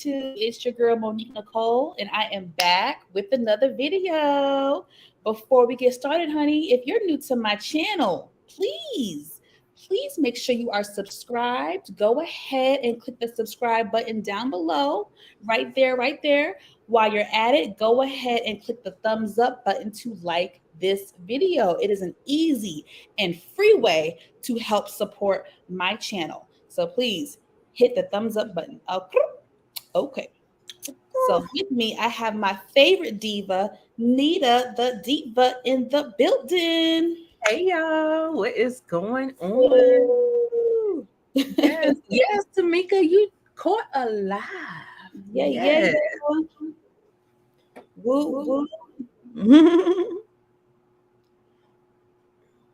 YouTube? It's your girl Monique Nicole, and I am back with another video. Before we get started, honey, if you're new to my channel, please make sure you are subscribed. Go ahead and click the subscribe button down below, right there, right there. While you're at it, go ahead and click the thumbs up button to like this video. It is an easy and free way to help support my channel. So please hit the thumbs up button. Okay. So with me, I have my favorite diva, Nita the Diva, in the building. Hey y'all, what is going on? Ooh. Yes, Tamika, you caught alive. Yeah. Woo.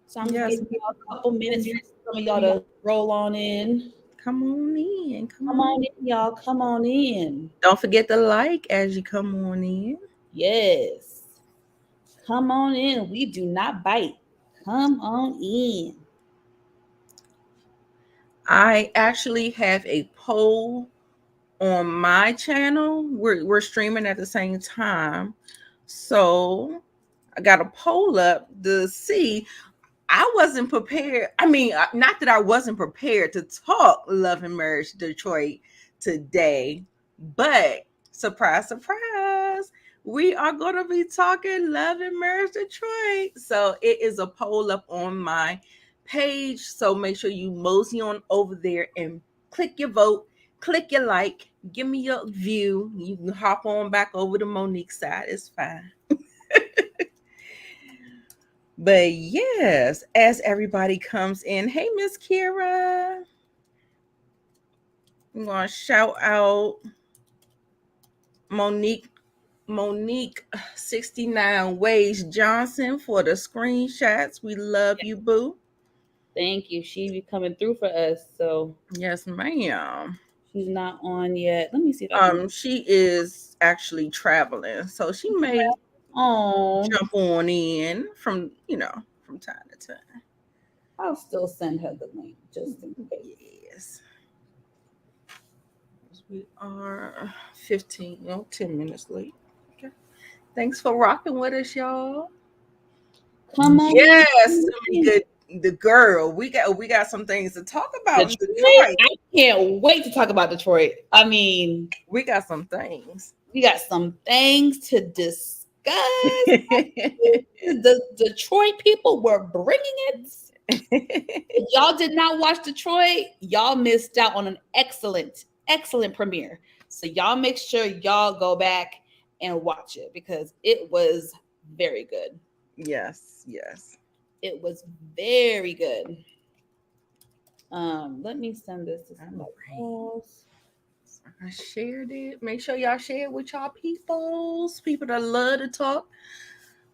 So I'm Yes. giving y'all a couple minutes for some of y'all to roll on in. Come on in. Come on in, y'all. Come on in. Don't forget to like as you come on in. Yes. Come on in. We do not bite. Come on in. I actually have a poll on my channel. We're streaming at the same time. So I got a poll up to see. I wasn't prepared. I mean, not that I wasn't prepared to talk Love and Marriage Detroit today, but surprise, surprise, we are going to be talking Love and Marriage Detroit. So it is a poll up on my page. So make sure you mosey on over there and click your vote, click your like, give me your view. You can hop on back over to Monique's side. It's fine. But yes, as everybody comes in, hey, Miss Kira, I'm going to shout out Monique 69 Ways Johnson for the screenshots. We love you, boo. Thank you. She be coming through for us. So Yes, ma'am. she's not on yet. Let me see if I can. She is actually traveling, so she may jump on in from time to time. I'll still send her the link just in case. Yes. We are 10 minutes late. Okay. Thanks for rocking with us, y'all. Come on. Yes, the girl. We got some things to talk about in Detroit. I can't wait to talk about Detroit. I mean, we got some things. We got some things to discuss. The Detroit people were bringing it. If y'all did not watch Detroit, y'all missed out on an excellent premiere. So y'all make sure y'all go back and watch it because it was very good. Yes. It was very good. Let me send this to somebody else. I shared it. Make sure y'all share it with y'all people that love to talk.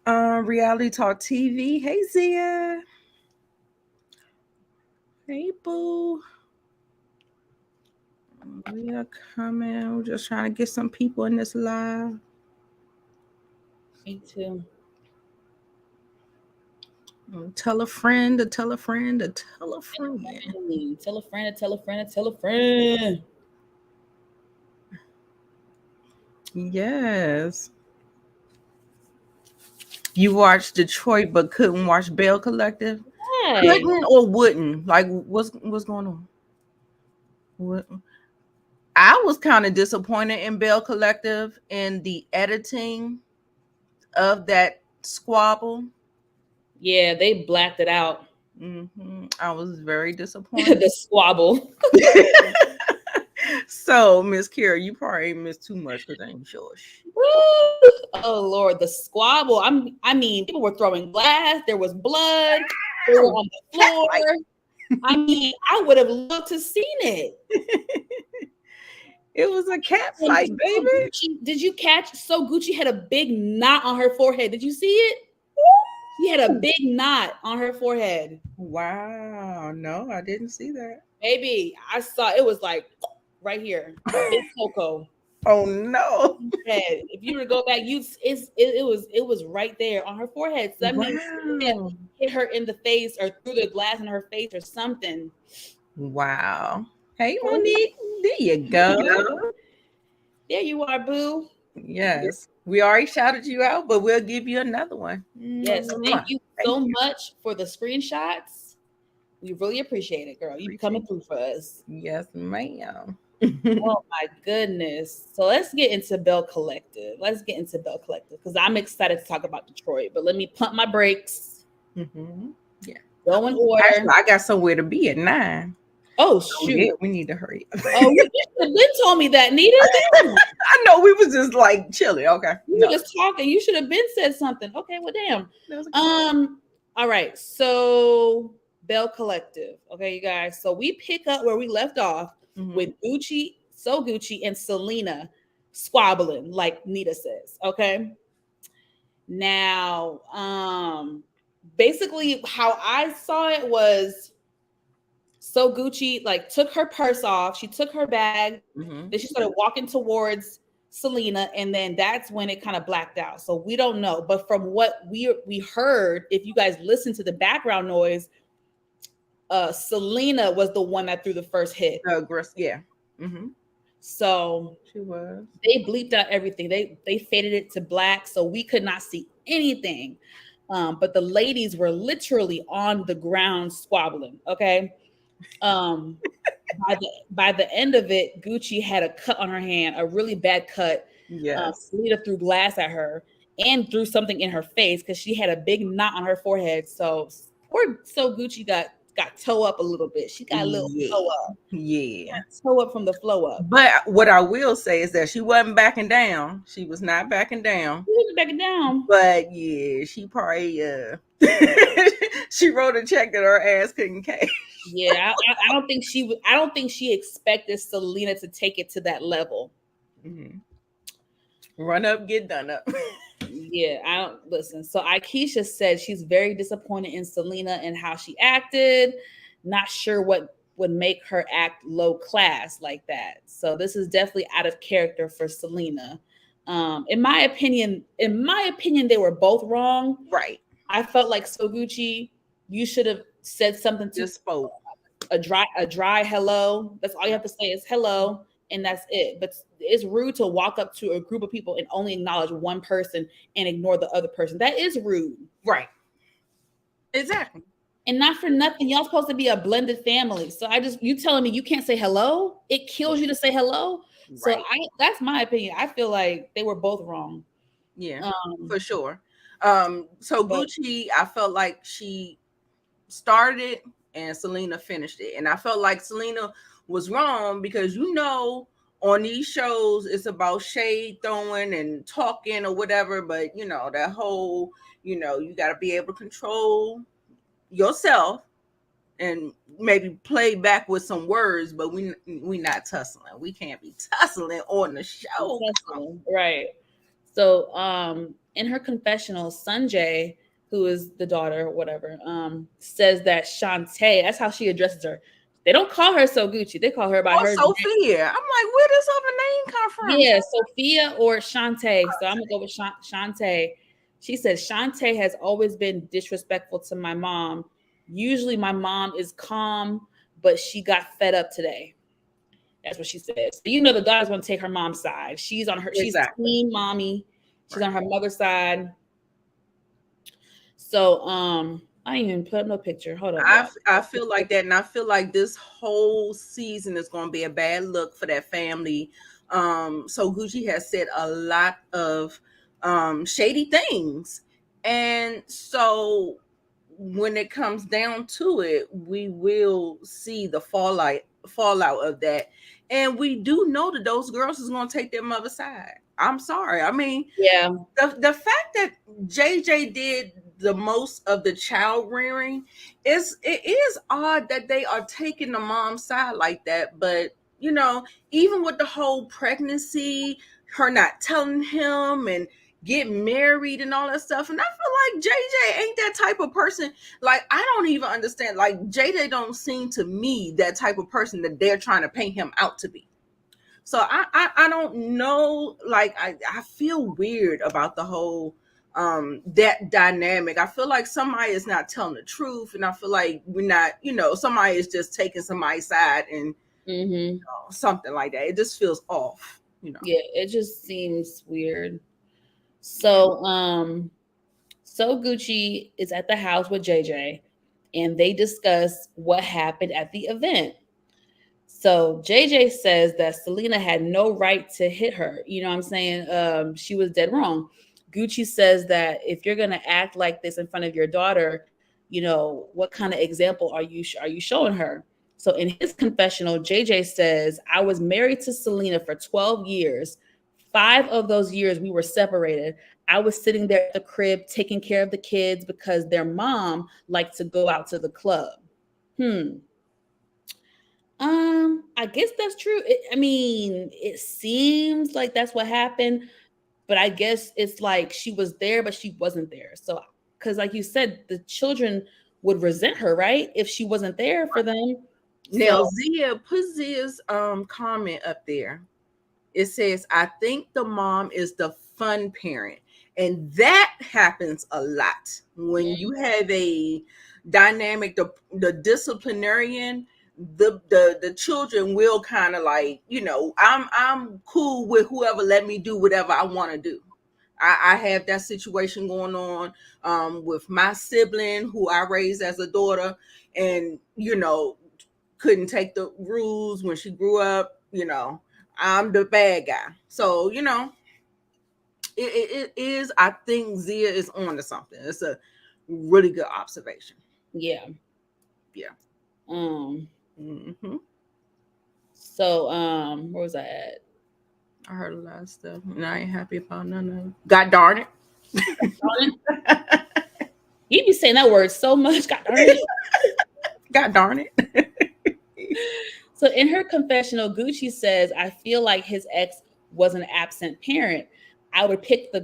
Reality Talk TV. Hey, Zia. Hey, boo. We are coming. We're just trying to get some people in this live. Me too. Tell a friend to tell a friend to tell a friend. Tell a friend to tell a friend to tell a friend. Yes. You watched Detroit but couldn't watch Bell Collective? Hey. Couldn't or wouldn't? Like, what's going on? What? I was kind of disappointed in Bell Collective in the editing of that squabble. Yeah, they blacked it out. Mm-hmm. I was very disappointed. The squabble. So, Miss Kira, you probably missed too much because I ain't sure. Oh Lord, the squabble. I mean, people were throwing glass. There was blood. They were on the floor. I mean, I would have loved to seen it. It was a cat fight, baby. Did you catch? So Gucci had a big knot on her forehead. Did you see it? She had a big knot on her forehead. Wow. No, I didn't see that. Baby, I saw it was like right here. Big Coco. Oh no. If you were to go back, it was right there on her forehead. So that means it hit her in the face or threw the glass in her face or something. Wow. Hey Monique, there you go. There you are, boo. Yes. We already shouted you out, but we'll give you another one. Yes, thank you so much for the screenshots. We really appreciate it, girl. You be coming through for us. Yes, ma'am. Oh my goodness. So let's get into Bell Collective. Because I'm excited to talk about Detroit. But let me pump my brakes. Mm-hmm. Yeah. Go in order. Actually, I got somewhere to be at 9. Oh shoot! Yeah, we need to hurry up. Oh, you should have been told me that, Nita. Damn. I know we was just like chilling. Okay, we were just talking. You should have been said something. Okay, well, damn. All right. So Bell Collective. Okay, you guys. So we pick up where we left off with Gucci, So Gucci, and Selena squabbling, like Nita says. Okay. Now, basically, how I saw it was. So Gucci like took her purse off. She took her bag. Then she started walking towards Selena, and then that's when it kind of blacked out. So we don't know, but from what we heard, if you guys listen to the background noise, Selena was the one that threw the first hit. Yeah. So she was. They bleeped out everything. They faded it to black, so we could not see anything. But the ladies were literally on the ground squabbling. Okay. By the end of it, Gucci had a cut on her hand, a really bad cut. Yes. Selena threw glass at her and threw something in her face because she had a big knot on her forehead. So Gucci got toe up a little bit. She got a little toe up. Yeah. Toe up from the flow up. But what I will say is that she wasn't backing down. She was not backing down. She wasn't backing down. But yeah, she probably she wrote a check that her ass couldn't cash. Yeah, I don't think she expected Selena to take it to that level. Run up, get done up. Yeah, I don't listen. So Aikisha said she's very disappointed in Selena and how she acted. Not sure what would make her act low class like that. So this is definitely out of character for Selena. In my opinion, they were both wrong. Right. I felt like So Gucci, you should have said something to just spoke. A dry hello. That's all you have to say is hello, and that's it. But it's rude to walk up to a group of people and only acknowledge one person and ignore the other person. That is rude. Right. Exactly. And not for nothing, y'all supposed to be a blended family. So you telling me you can't say hello? It kills you to say hello. Right. So that's my opinion. I feel like they were both wrong. Yeah, for sure. So Gucci, I felt like she started and Selena finished it. And I felt like Selena was wrong because, on these shows, it's about shade throwing and talking or whatever. But, that whole, you got to be able to control yourself and maybe play back with some words. But we not tussling. We can't be tussling on the show. Right. So in her confessional, Sanjay, who is the daughter, whatever, says that Shantae, that's how she addresses her. They don't call her So Gucci. They call her by her Sophia. name. I'm like, where does other name come from? Yeah, Sophia or Shantae. So I'm going to go with Shantae. She says, Shantae has always been disrespectful to my mom. Usually my mom is calm, but she got fed up today. That's what she says. So, the daughter's going to take her mom's side. She's on her. Exactly. She's clean mommy. She's on her mother's side. So, I didn't even put up no picture. Hold on. I feel like that, and I feel like this whole season is going to be a bad look for that family. So Gucci has said a lot of shady things, and so when it comes down to it, we will see the fallout of that, and we do know that those girls is going to take their mother's side. I'm sorry. I mean, yeah, the fact that JJ did the most of the child rearing it is odd that they are taking the mom's side like that. But even with the whole pregnancy, her not telling him and getting married and all that stuff, and I feel like JJ ain't that type of person. Like, I don't even understand. Like, JJ don't seem to me that type of person that they're trying to paint him out to be. So I don't know. Like, I feel weird about the whole that dynamic. I feel like somebody is not telling the truth, and I feel like we're not, somebody is just taking somebody's side and something like that. It just feels off. Yeah, it just seems weird. So so Gucci is at the house with JJ and they discuss what happened at the event. So JJ says that Selena had no right to hit her. You know what I'm saying? She was dead wrong. Gucci says that if you're gonna act like this in front of your daughter, you know what kind of example are you showing her? So in his confessional, JJ says, "I was married to Selena for 12 years. 5 of those years we were separated. I was sitting there at the crib taking care of the kids because their mom liked to go out to the club." I guess that's true. I mean, it seems like that's what happened, but I guess it's like she was there, but she wasn't there. So, because like you said, the children would resent her, right? If she wasn't there for them. Now, So, Zia, put Zia's comment up there. It says, I think the mom is the fun parent. And that happens a lot when you have a dynamic, the disciplinarian, the children will kind of like, I'm cool with whoever let me do whatever I want to do. I have that situation going on with my sibling who I raised as a daughter, and couldn't take the rules when she grew up. I'm the bad guy. So, it is, I think Zia is on to something. It's a really good observation. yeah. Yeah. Mm-hmm. So, where was I at? I heard a lot of stuff, and I ain't happy about none of it. God darn it. You be saying that word so much. God darn it. God darn it. So in her confessional, Gucci says, I feel like his ex was an absent parent. I would pick out the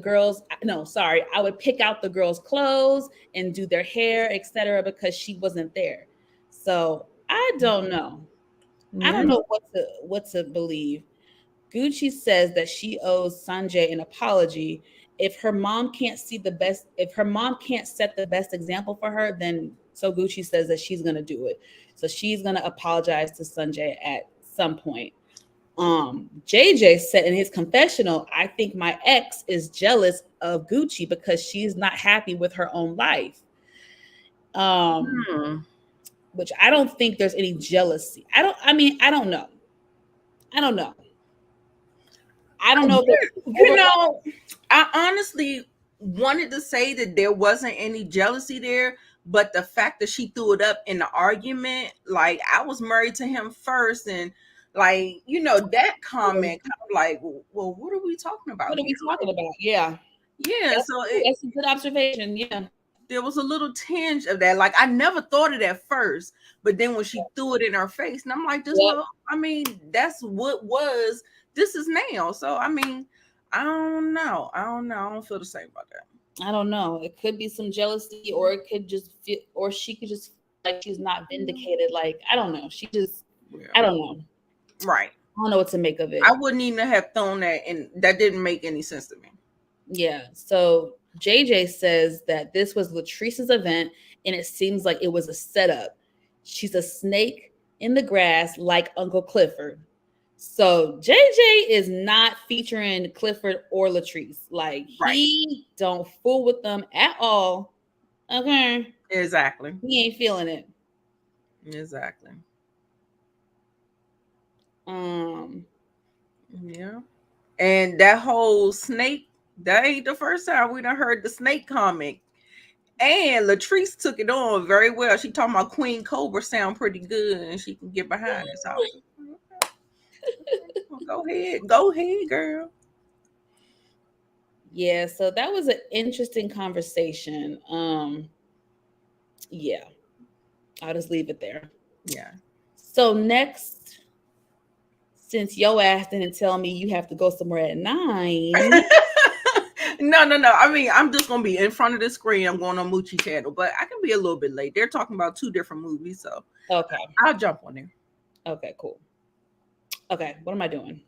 girls' clothes and do their hair, etc., because she wasn't there. So I don't know. I don't know what to believe. Gucci says that she owes Sanjay an apology. If her mom can't set the best example for her, then so Gucci says that she's gonna do it. So she's gonna apologize to Sanjay at some point. JJ said in his confessional, I think my ex is jealous of Gucci because she's not happy with her own life. Which I don't think there's any jealousy. I don't know. I don't know. I honestly wanted to say that there wasn't any jealousy there, but the fact that she threw it up in the argument, like I was married to him first, and like that comment kind of like, well, what are we talking about? What are we talking about? Yeah. So that's a good observation. Yeah. There was a little tinge of that. Like I never thought of that first, but then when she threw it in her face, and I'm like, that's what was. This is now. So I mean, I don't know. I don't feel the same about that. I don't know. It could be some jealousy, or it could just feel, or she could just feel like she's not vindicated. Like I don't know. I don't know. Right. I don't know what to make of it. I wouldn't even have thrown that, and that didn't make any sense to me. Yeah. So JJ says that this was Latrice's event, and it seems like it was a setup. She's a snake in the grass like Uncle Clifford. So JJ is not featuring Clifford or Latrice. Like he don't fool with them at all. Okay. Exactly. He ain't feeling it. Exactly. Yeah. And that whole snake, that ain't the first time we done heard the snake comic. And Latrice took it on very well. She talking about Queen Cobra sound pretty good, and she can get behind it. So go ahead, girl. Yeah, so that was an interesting conversation. Yeah, I'll just leave it there. Yeah. So next, since yo ass didn't tell me you have to go somewhere at 9. No. I mean, I'm just gonna be in front of the screen. I'm going on Moochie channel, but I can be a little bit late. They're talking about 2 different movies, so okay, I'll jump on there. Okay, cool. Okay, what am I doing?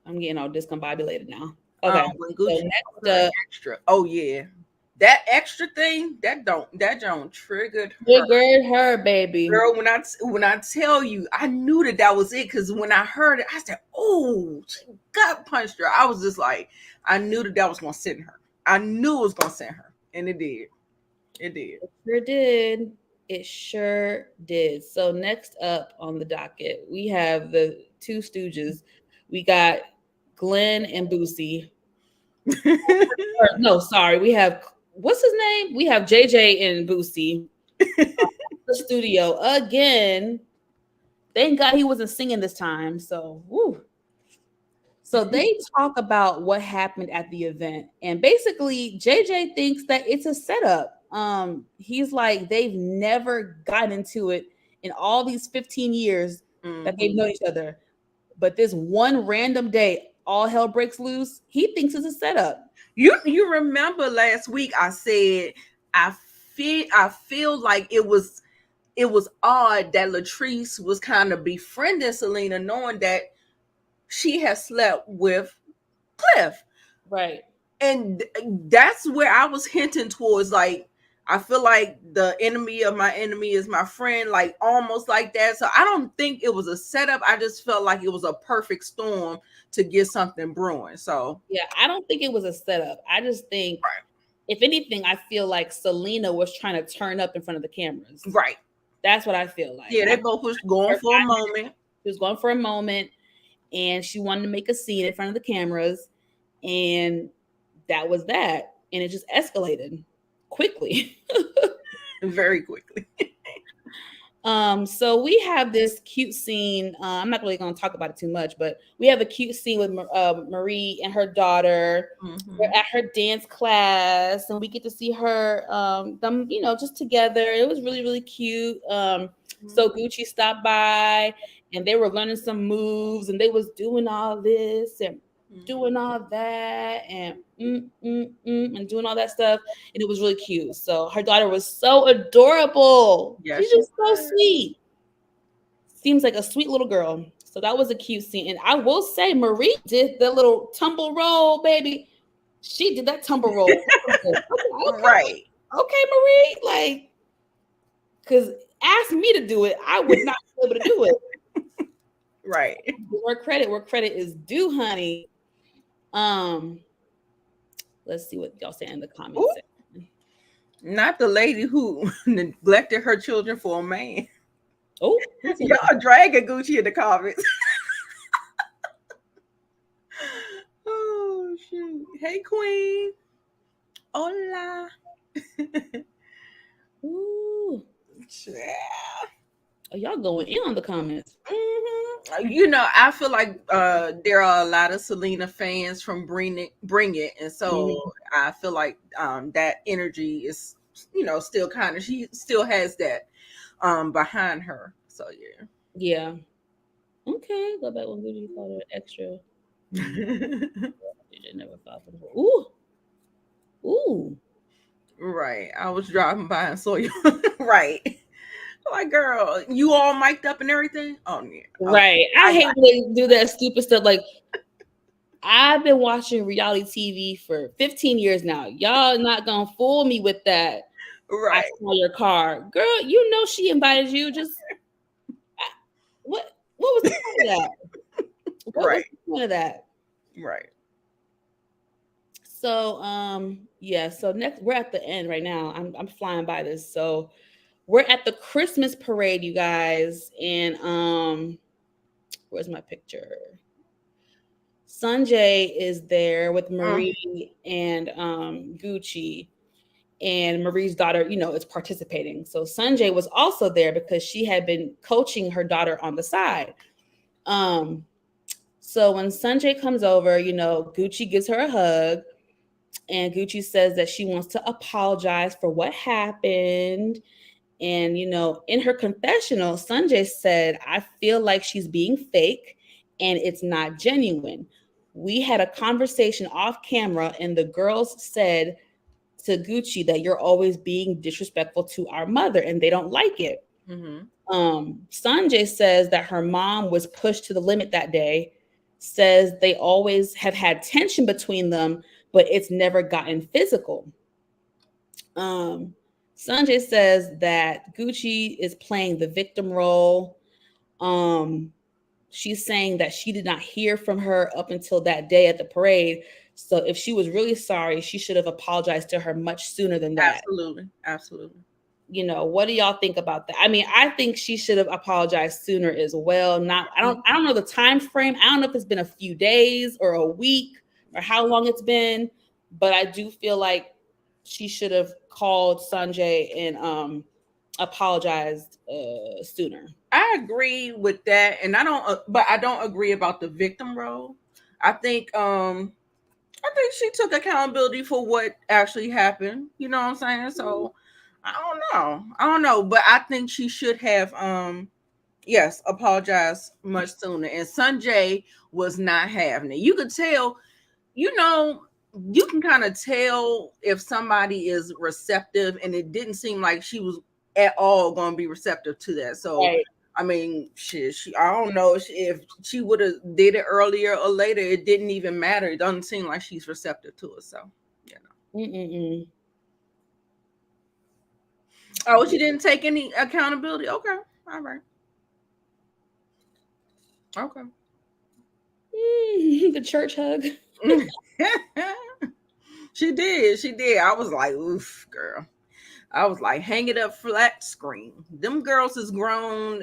I'm getting all discombobulated now. Okay, so next, extra. Oh yeah, that extra thing that don't triggered her, baby. Girl, when I tell you, I knew that was it, because when I heard it, I said, "Oh, gut punched her. I was just like, I knew that was going to send her. I knew it was going to send her. And it did. It did. It sure did. It sure did. So next up on the docket, we have the two Stooges. We got Glenn and Boosie. No, sorry. We have, what's his name? We have JJ and Boosie. The studio again. Thank God he wasn't singing this time. So, woo. So they talk about what happened at the event, and basically JJ thinks that it's a setup. He's like they've never gotten into it in all these 15 years that they've known each other, but this one random day, all hell breaks loose. He thinks it's a setup. You remember last week I said I feel like it was odd that Latrice was kind of befriending Selena, knowing that she has slept with Cliff. Right. And that's where I was hinting towards, like, I feel like the enemy of my enemy is my friend, like almost like that. So I don't think it was a setup. I just felt like it was a perfect storm to get something brewing. So yeah, I don't think it was a setup. I just think, if anything, I feel like Selena was trying to turn up in front of the cameras. Right. That's what I feel like. Yeah, they both was going for a moment. She was going for a moment, and she wanted to make a scene in front of the cameras, and that was that. And it just escalated quickly. Very quickly. So we have this cute scene. I'm not really going to talk about it too much, but we have a cute scene with Marie and her daughter. We're at her dance class, and we get to see her, them, just together. It was really, really cute. So Gucci stopped by, and they were learning some moves, and they was doing all this and doing all that, and and doing all that stuff, and it was really cute. So her daughter was so adorable. Yeah, she's just so sweet. Seems like a sweet little girl. So that was a cute scene. And I will say, Marie did the little tumble roll, baby. She did that tumble roll. Okay. Right. Okay, Marie. Like, because ask me to do it, I would not be able to do it. Right. Where credit is due, honey. Let's see what y'all say in the comments. Not the lady who neglected her children for a man. Oh, y'all dragging Gucci in the comments. Oh shoot! Hey, Queen. Hola. Ooh. Yeah. Oh, y'all going in on the comments. I feel like there are a lot of Selena fans from Bring It, and so I feel like that energy is, still kind of, she still has that behind her. So yeah. Okay, go back when Gucci called her extra. She never fought for the Ooh. Right. I was driving by and saw you. Right. Like, girl, you all mic'd up and everything? Oh, yeah. Right. I hate when they do that stupid stuff. Like, I've been watching reality TV for 15 years now. Y'all not gonna fool me with that. Right. I saw your car. Girl, she invited you. Just what was the point of that? What was the point of that? Right. So so next we're at the end right now. I'm flying by this. So we're at the Christmas parade, you guys, and where's my picture? Sanjay is there with Marie and Gucci, and Marie's daughter, is participating. So Sanjay was also there because she had been coaching her daughter on the side. So when Sanjay comes over, Gucci gives her a hug, and Gucci says that she wants to apologize for what happened. And, in her confessional, Sanjay said, I feel like she's being fake and it's not genuine. We had a conversation off camera, and the girls said to Gucci that you're always being disrespectful to our mother, and they don't like it. Sanjay says that her mom was pushed to the limit that day, says they always have had tension between them, but it's never gotten physical. Sanjay says that Gucci is playing the victim role. she's saying that she did not hear from her up until that day at the parade. So if she was really sorry, she should have apologized to her much sooner than that. Absolutely. You know, what do y'all think about that? I mean, I think she should have apologized sooner as well. I don't know the time frame. I don't know if it's been a few days or a week or how long it's been, but I do feel like she should have called Sanjay and apologized sooner. I agree with that, and I don't agree about the victim role. I think she took accountability for what actually happened. You know what I'm saying? So I don't know, but I think she should have yes, apologize much sooner. And Sanjay was not having it. You could tell, you know, you can kind of tell if somebody is receptive, and it didn't seem like she was at all going to be receptive to that. So, Right. I mean, I don't know if she would have did it earlier or later. It didn't even matter. It doesn't seem like she's receptive to it. So, you know. Mm-mm-mm. Oh, she didn't take any accountability. Okay, all right. Okay. The church hug. She did. I was like, oof, girl. I was like, hang it up flat screen. Them girls is grown.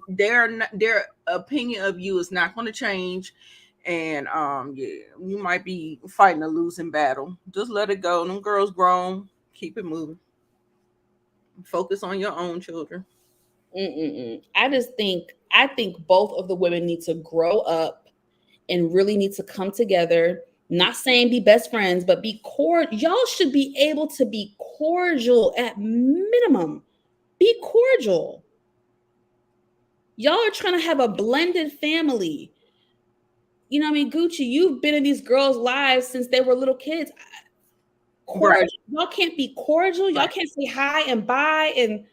Their opinion of you is not going to change. And yeah, you might be fighting a losing battle. Just let it go. Them girls grown. Keep it moving. Focus on your own children. I think both of the women need to grow up and really need to come together. Not saying be best friends, but be cordial. Y'all should be able to be cordial at minimum. Be cordial. Y'all are trying to have a blended family. You know what I mean? Gucci, you've been in these girls' lives since they were little kids. Cordial. Right. Y'all can't be cordial. Y'all can't say hi and bye and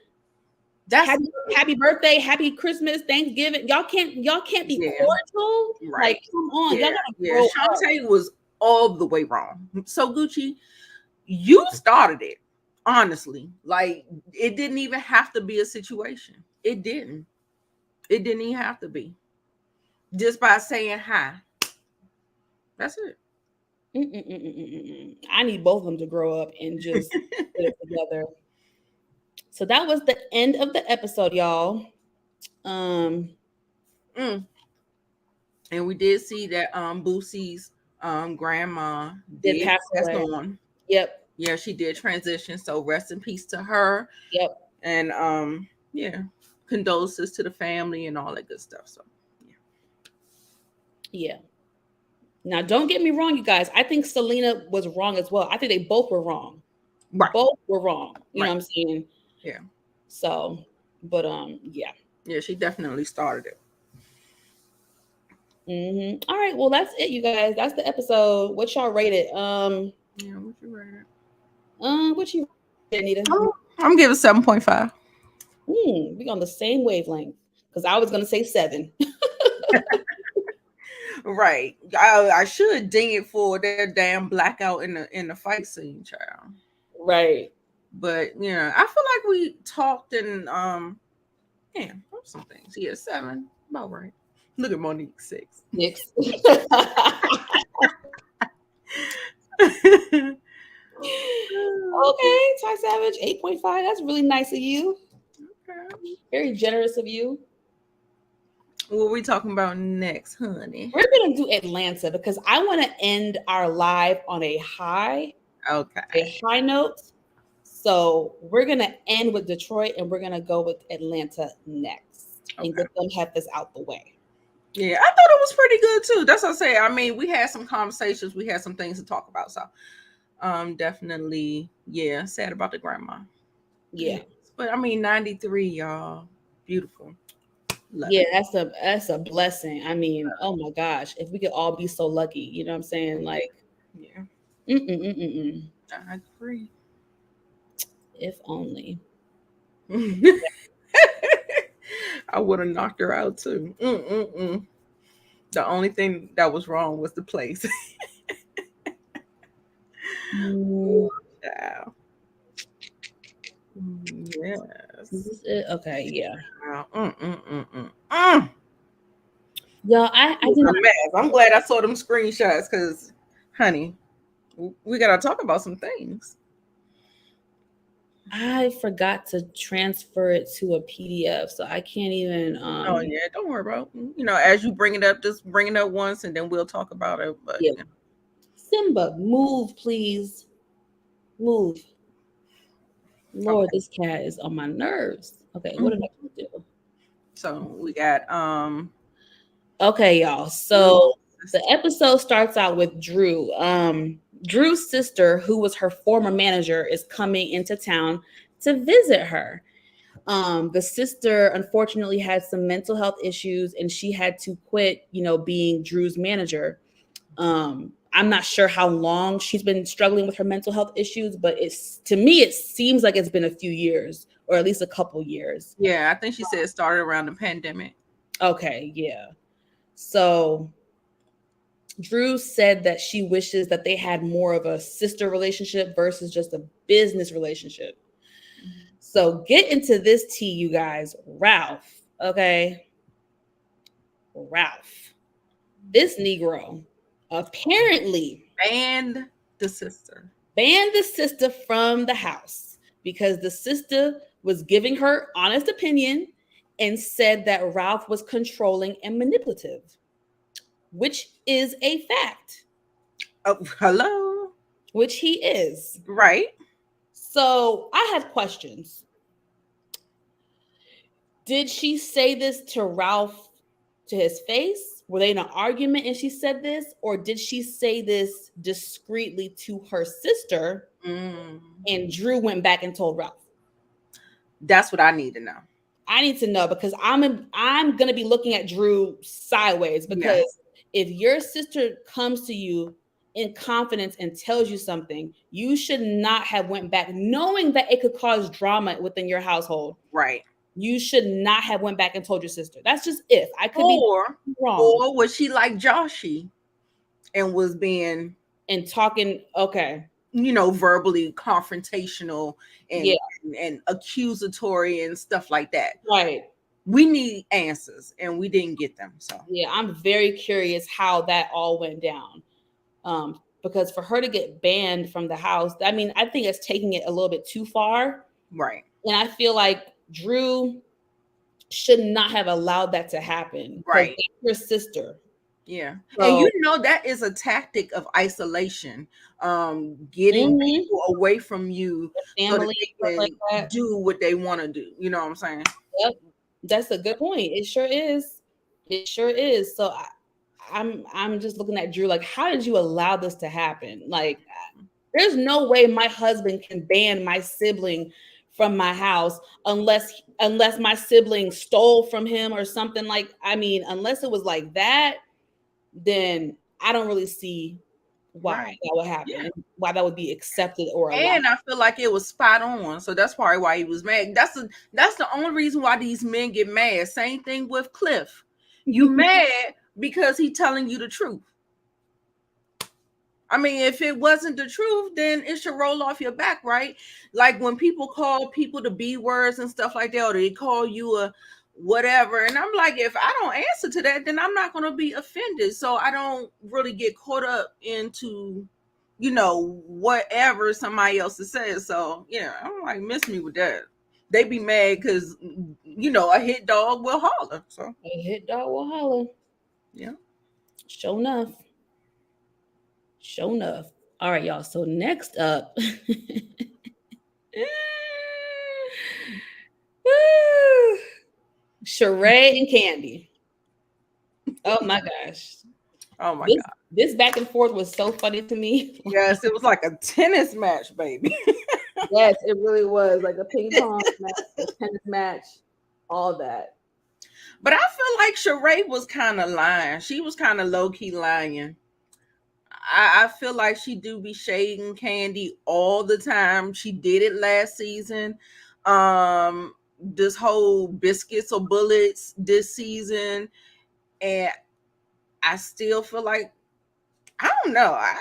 happy birthday, happy Christmas, Thanksgiving. Y'all can't be cordial. Right. Like, come on. Yeah. Y'all gotta grow up. Shantae was all the way wrong. So Gucci, you started it. Honestly, like it didn't even have to be a situation. It didn't even have to be. Just by saying hi. That's it. I need both of them to grow up and just get it together. So that was the end of the episode, y'all. And we did see that Boosie's grandma did pass on. Yep. Yeah, she did transition. So rest in peace to her. Yep. And yeah, condolences to the family and all that good stuff. So yeah. Now, don't get me wrong, you guys. I think Selena was wrong as well. I think they both were wrong. Right. Both were wrong. You know what I'm saying? Yeah. So, but yeah. Yeah, she definitely started it. All right. Well, that's it, you guys. That's the episode. What y'all rate it? Yeah, what you rate it? What you rate, Anita? I'm giving 7.5. We on the same wavelength because I was gonna say 7. Right. I should ding it for their damn blackout in the fight scene, child. Right. But you know, I feel like we talked and some things. Yeah, 7. About right. Look at Monique 6. 6. Okay, Ty Savage, 8.5. That's really nice of you. Okay. Very generous of you. What are we talking about next, honey? We're gonna do Atlanta because I want to end our live on a high. Okay. A high note. So we're gonna end with Detroit and we're gonna go with Atlanta next and get them have this out the way. Yeah, I thought it was pretty good too. That's what I say. I mean, we had some conversations, we had some things to talk about. So definitely, yeah, sad about the grandma. Yeah. But I mean 93, y'all. Beautiful. Love it. That's a blessing. I mean, oh my gosh, if we could all be so lucky, you know what I'm saying? Like, yeah. I agree. If only. I would have knocked her out too. The only thing that was wrong was the place. Yeah. Yes. Okay. Yeah. Y'all, I It was did a not. mess. I'm glad I saw them screenshots because, honey, we gotta talk about some things. I forgot to transfer it to a PDF, so I can't even. Oh yeah, don't worry about. As you bring it up, just bring it up once, and then we'll talk about it. But Yeah. Simba, move, please. Move. Lord, this cat is on my nerves. Okay, what did I do? So we got Okay, y'all. So the episode starts out with Drew. Drew's sister, who was her former manager, is coming into town to visit her. The sister unfortunately had some mental health issues and she had to quit, being Drew's manager. I'm not sure how long she's been struggling with her mental health issues, but to me, it seems like it's been a few years or at least a couple years. Yeah, I think she said it started around the pandemic. Okay, yeah. So Drew said that she wishes that they had more of a sister relationship versus just a business relationship. So get into this tea, you guys. Ralph, okay? Ralph. This Negro apparently banned the sister from the house because the sister was giving her honest opinion and said that Ralph was controlling and manipulative, which is a fact. Oh, hello. Which he is. Right. So I have questions. Did she say this to Ralph to his face? Were they in an argument and she said this? Or did she say this discreetly to her sister and Drew went back and told Ralph? That's what I need to know. I need to know because I'm going to be looking at Drew sideways because if your sister comes to you in confidence and tells you something, you should not have went back knowing that it could cause drama within your household. Right. You should not have went back and told your sister. That's just if I could be wrong. Or was she like Joshy and was being and talking? Okay. Verbally confrontational and accusatory and stuff like that. Right. We need answers and we didn't get them. So yeah, I'm very curious how that all went down. Because for her to get banned from the house, I mean, I think it's taking it a little bit too far. Right. And I feel like Drew should not have allowed that to happen. Right. Your sister. Yeah. So, and that is a tactic of isolation, getting people away from you family, so that they can do what they want to do. You know what I'm saying? Yep. That's a good point. It sure is. It sure is. So I'm just looking at Drew like, how did you allow this to happen? Like, there's no way my husband can ban my sibling from my house unless my sibling stole from him or something. Like, I mean, unless it was like that, then I don't really see why that would happen, why that would be accepted or allowed. And I feel like it was spot on. So that's probably why he was mad. That's the only reason why these men get mad. Same thing with Cliff. You mad because he's telling you the truth. I mean, if it wasn't the truth, then it should roll off your back, right? Like when people call people the B words and stuff like that, or they call you a whatever. And I'm like, if I don't answer to that, then I'm not going to be offended. So I don't really get caught up into, whatever somebody else says. So, I'm like, miss me with that. They be mad because, a hit dog will holler. So a hit dog will holler. Yeah. Sure enough. Sure enough. All right, y'all. So next up, Sheree and Candy. Oh my gosh. Oh my God. This back and forth was so funny to me. Yes, it was like a tennis match, baby. Yes, it really was like a ping pong match, a tennis match, all that. But I feel like Sheree was kind of lying. She was kind of low-key lying. I feel like she do be shading Candy all the time. She did it last season. This whole biscuits or bullets this season. And I still feel like, I don't know. I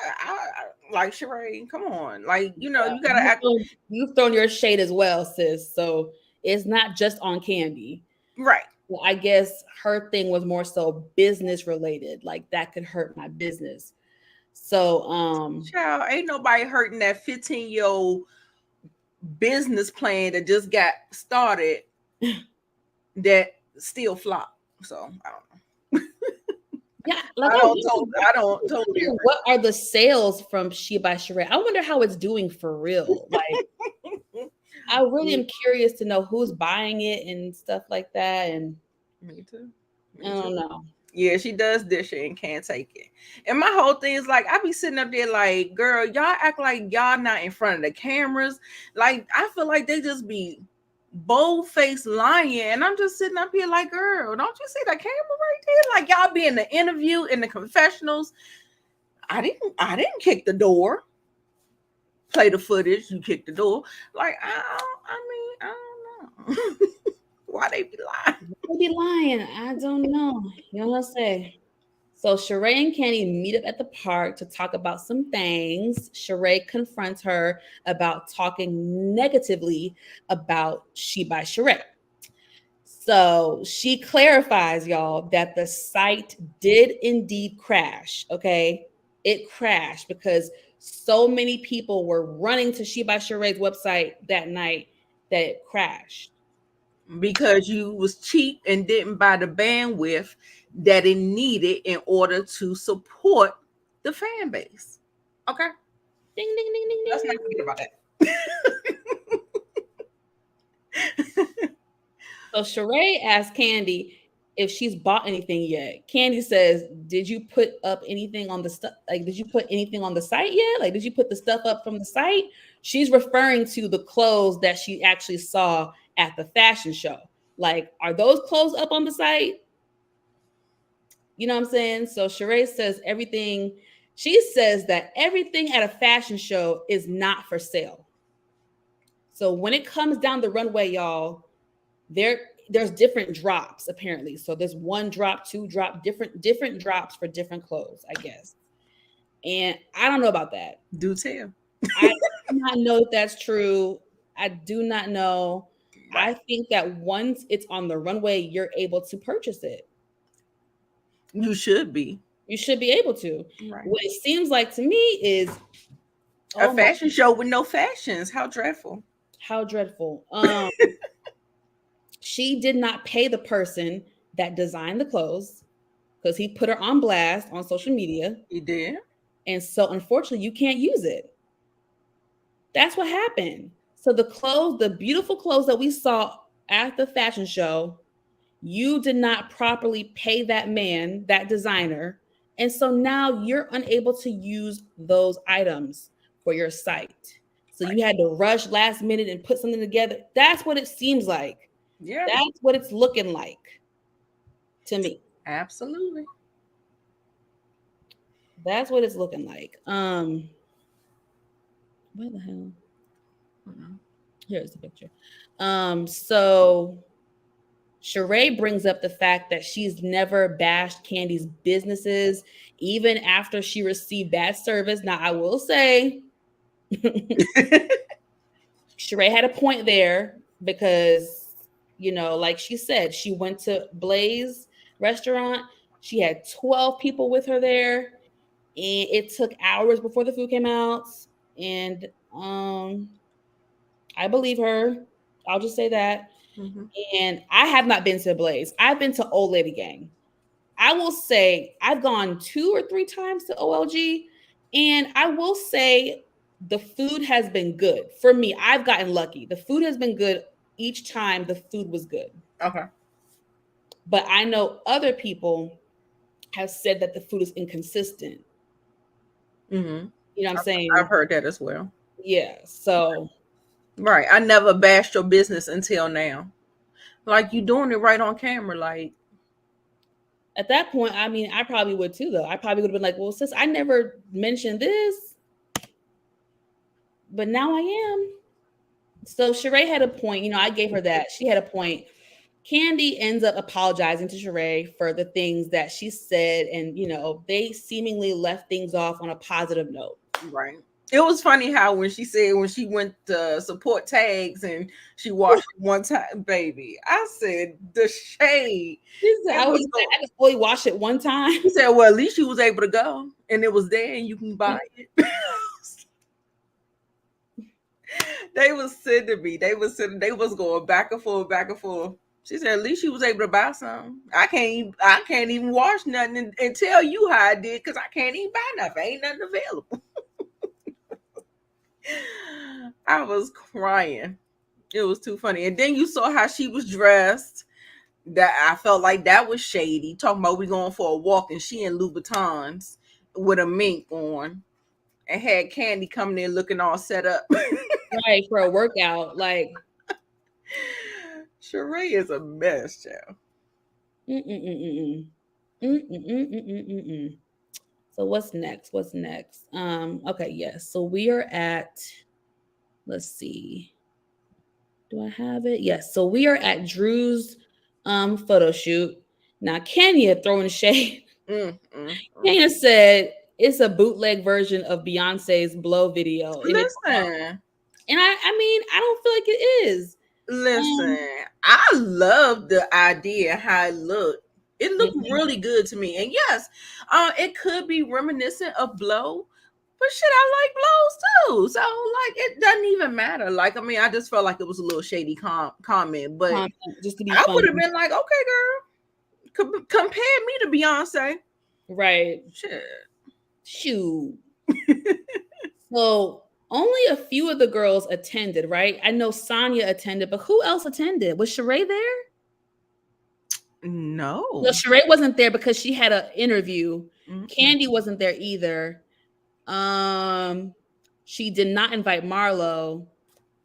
like Sheree, come on. Like, you gotta act. You've thrown your shade as well, sis. So it's not just on Candy. Right. Well, I guess her thing was more so business related, like that could hurt my business. So, Child, ain't nobody hurting that 15-year-old business plan that just got started that still flop. So I don't know. yeah, like I don't totally agree. what are the sales from She by Sheree? I wonder how it's doing for real. Like, I really am curious to know who's buying it and stuff like that. And Me too. I don't know. Yeah, she does dish it and can't take it. And my whole thing is like, I be sitting up there like, girl, y'all act like y'all not in front of the cameras. Like, I feel like they just be bold-faced lying. And I'm just sitting up here like, girl, don't you see that camera right there? Like, y'all be in the interview, in the confessionals. I didn't kick the door. Play the footage, you kick the door. Like, I don't know. Why they be lying? They be lying. I don't know. You know what I say? So Sheree and Candy meet up at the park to talk about some things. Sheree confronts her about talking negatively about She by Sheree. So she clarifies, y'all, that the site did indeed crash. Okay. It crashed because so many people were running to She by Sheree's website that night that it crashed. Because you was cheap and didn't buy the bandwidth that it needed in order to support the fan base. Okay. Ding, ding, ding, ding, Let's ding. not forget about that. So Sheree asked Candy if she's bought anything yet. Candy says, "Did you put up anything on the stuff? Like, did you put anything on the site yet? Like, did you put the stuff up from the site?" She's referring to the clothes that she actually saw at the fashion show. Like, are those clothes up on the site? You know what I'm saying? So Sheree says everything. She says that everything at a fashion show is not for sale. So when it comes down the runway, y'all, there's different drops apparently. So there's one drop, two drop, different drops for different clothes, I guess. And I don't know about that. Do tell. I do not know if that's true. I do not know. Right. I think that once it's on the runway, you're able to purchase it. You should be. You should be able to. Right. What it seems like to me is A fashion show with no fashions. How dreadful. How dreadful. She did not pay the person that designed the clothes because he put her on blast on social media. He did. And so unfortunately, you can't use it. That's what happened. So the clothes, the beautiful clothes that we saw at the fashion show, you did not properly pay that man, that designer. And so now you're unable to use those items for your site. So you had to rush last minute and put something together. That's what it seems like. Yeah. That's what it's looking like to me. Absolutely. That's what it's looking like. Where the hell? Here's the picture. So Sheree brings up the fact that she's never bashed Candy's businesses, even after she received bad service. Now, I will say, Sheree had a point there because, you know, like she said, she went to Blaze restaurant. She had 12 people with her there, and it took hours before the food came out. And I believe her. I'll just say that. Mm-hmm. And I have not been to Blaze. I've been to Old Lady Gang. I will say I've gone 2 or 3 times to OLG, and I will say the food has been good. For me, I've gotten lucky. The food has been good each time the food was good. Okay. But I know other people have said that the food is inconsistent. Mm-hmm. You know what I'm saying? I've heard that as well. Yeah. So. Right. I never bashed your business until now. Like, you doing it right on camera. Like, at that point, I mean, I probably would too, though. I probably would have been like, well, sis, I never mentioned this, but now I am. So Sheree had a point. You know, I gave her that. She had a point. Candy ends up apologizing to Sheree for the things that she said. And, you know, they seemingly left things off on a positive note. Right. It was funny how when she said when she went to support tags and she washed it one time, baby. I said the shade. It I was was so, I just only watched it one time. he said, well, at least you was able to go and it was there and you can buy it. They was sending me. They was going back and forth, back and forth. She said, at least you was able to buy some. I can't even wash nothing and tell you how I did because I can't even buy nothing. Ain't nothing available. I was crying. It was too funny. And then you saw how she was dressed. That I felt like that was shady. Talking about we going for a walk and she in Louboutins with a mink on and had Candy coming in looking all set up. Right, for a workout. Like Sheree is a mess, child. So what's next? Okay, yes. So we are at, let's see. Do I have it? Yes. So we are at Drew's photo shoot. Now Kenya throwing shade. Kenya said it's a bootleg version of Beyonce's Blow video. Listen. And I mean, I don't feel like it is. Listen, I love the idea how it looked. It looked really good to me. And yes, it could be reminiscent of Blow, but shit, I like Blows too. So like it doesn't even matter. Like, I mean, I just felt like it was a little shady comment, but just to be I funny. would have been like, okay, girl, compare me to Beyonce. Right. Shit. Shoot. So only a few of the girls attended, right? I know Sonya attended, but who else attended? Was Sheree there? No. Well, Sheree wasn't there because she had an interview. Candy wasn't there either. She did not invite Marlo.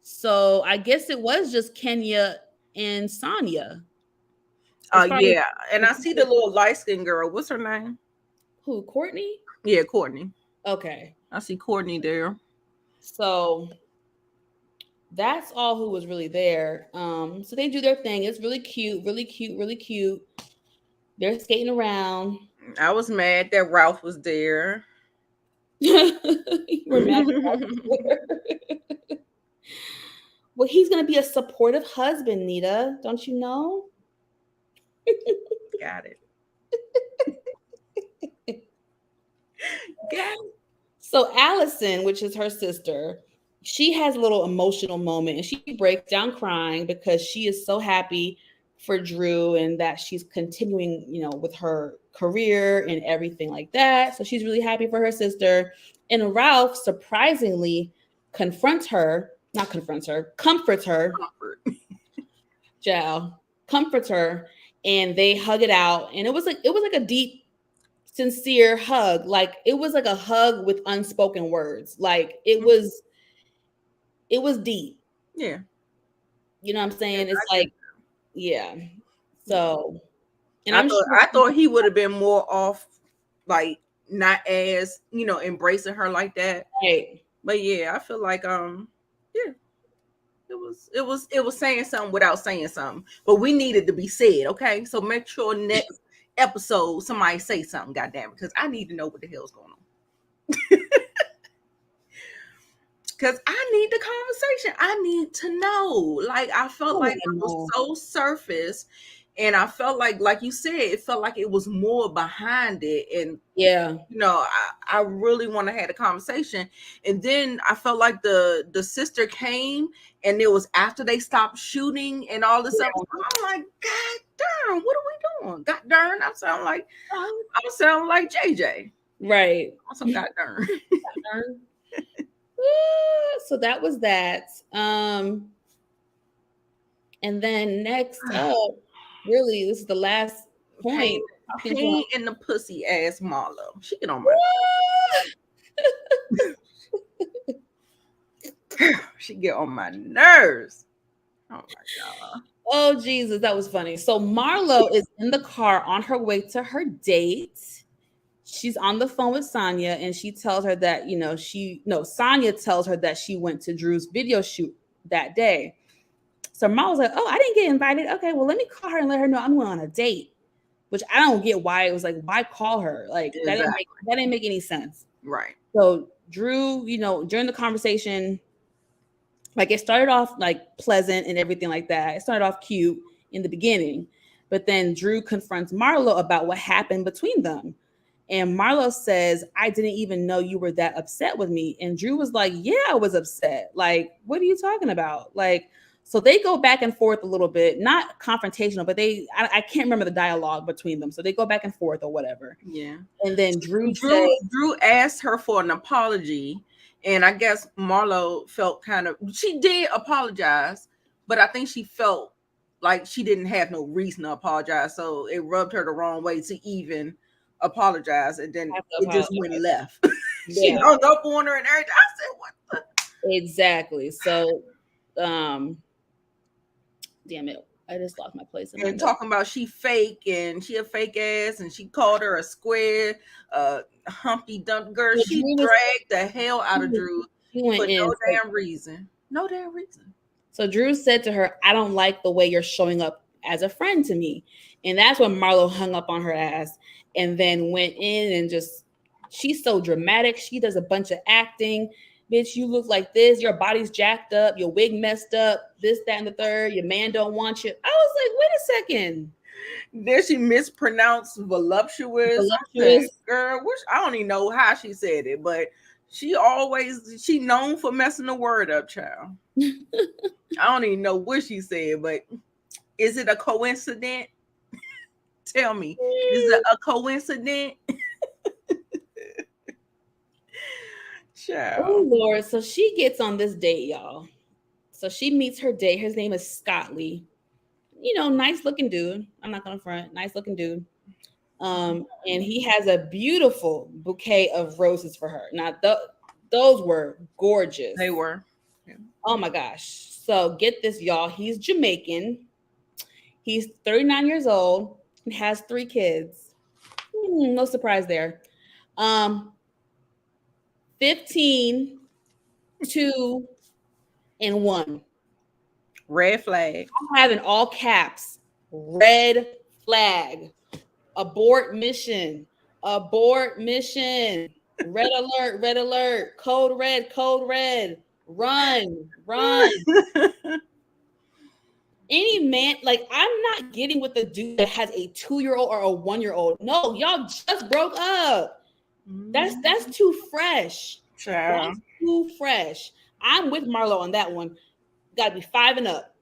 So I guess it was just Kenya and Sonya. Yeah. And I see the little light-skinned girl. What's her name? Who, Courtney? Yeah, Courtney. Okay. I see Courtney there. So that's all who was really there. So they do their thing. It's really cute, really cute, really cute. They're skating around. I was mad that Ralph was there. You were mad that Ralph was there. Well, he's gonna be a supportive husband, Nita. Don't you know? Got it. Got it. So Allison, which is her sister, she has a little emotional moment and she breaks down crying because she is so happy for Drew and that she's continuing, with her career and everything like that. So she's really happy for her sister. And Ralph surprisingly comforts her, comforts her, and they hug it out. And it was like a deep, sincere hug. Like it was like a hug with unspoken words. Like it was deep. Yeah. You know what I'm saying? It's like, yeah. So, and I thought he would have been more off, like not as, embracing her like that. Right. But yeah, I feel like yeah. It was saying something without saying something. But we needed to be said, okay? So make sure next episode somebody say something, goddamn it, because I need to know what the hell's going on. Because I need the conversation. I need to know. Like, I felt like it was so surface. And I felt like you said, it felt like it was more behind it. And yeah, I really want to have a conversation. And then I felt like the sister came and it was after they stopped shooting and all this stuff. I'm like, God darn, what are we doing? God darn, I sound like JJ. Right. Also, God darn. God darn. So that was that. And then next up, really, this is the last point. Pain in the pussy ass Marlo. She get on my she get on my nerves. Oh my God. Oh Jesus, that was funny. So Marlo is in the car on her way to her date. She's on the phone with Sonya and she tells her that, Sonya tells her that she went to Drew's video shoot that day. So Marlo's like, oh, I didn't get invited. Okay, well, let me call her and let her know I'm going on a date, which I don't get why it was like, why call her? Like, exactly. that didn't make any sense. Right. So Drew, during the conversation, like it started off like pleasant and everything like that. It started off cute in the beginning, but then Drew confronts Marlo about what happened between them. And Marlo says, I didn't even know you were that upset with me. And Drew was like, yeah, I was upset. Like, what are you talking about? Like, so they go back and forth a little bit, not confrontational, but I can't remember the dialogue between them. So they go back and forth or whatever. Yeah. And then Drew asked her for an apology. And I guess Marlo felt she did apologize, but I think she felt like she didn't have no reason to apologize. So it rubbed her the wrong way to even apologize. And then it just went left. She hung up on her and everything. I said, what the? Exactly. So, damn it. I just lost my place. And talking about she fake and she a fake ass and she called her a square, Humpty Dumpty girl. She dragged the hell out of Drew for no damn reason. No damn reason. So Drew said to her, I don't like the way you're showing up as a friend to me. And that's when Marlo hung up on her ass and then went in and she's so dramatic. She does a bunch of acting. Bitch, you look like this. Your body's jacked up. Your wig messed up. This, that, and the third. Your man don't want you. I was like, wait a second. Then she mispronounced voluptuous. Girl, which I don't even know how she said it, but she known for messing the word up, child. I don't even know what she said, but is it a coincidence? Tell me, is it a coincidence? Child. Oh Lord. So she gets on this date, y'all. So she meets her date. His name is Scott Lee. Nice looking dude. I'm not gonna front. Nice looking dude. And he has a beautiful bouquet of roses for her. Now, those were gorgeous. They were. Yeah. Oh my gosh. So get this, y'all. He's Jamaican. He's 39 years old and has 3 kids. No surprise there. 15, 2, and 1. Red flag. I'm having all caps. Red flag. Abort mission. Abort mission. Red alert. Red alert. Code red. Code red. Run. Run. Any man, like, I'm not getting with the dude that has a 2-year-old or a 1-year-old. No, y'all just broke up. That's too fresh. That's too fresh. I'm with Marlo on that one. Got to be 5 and up.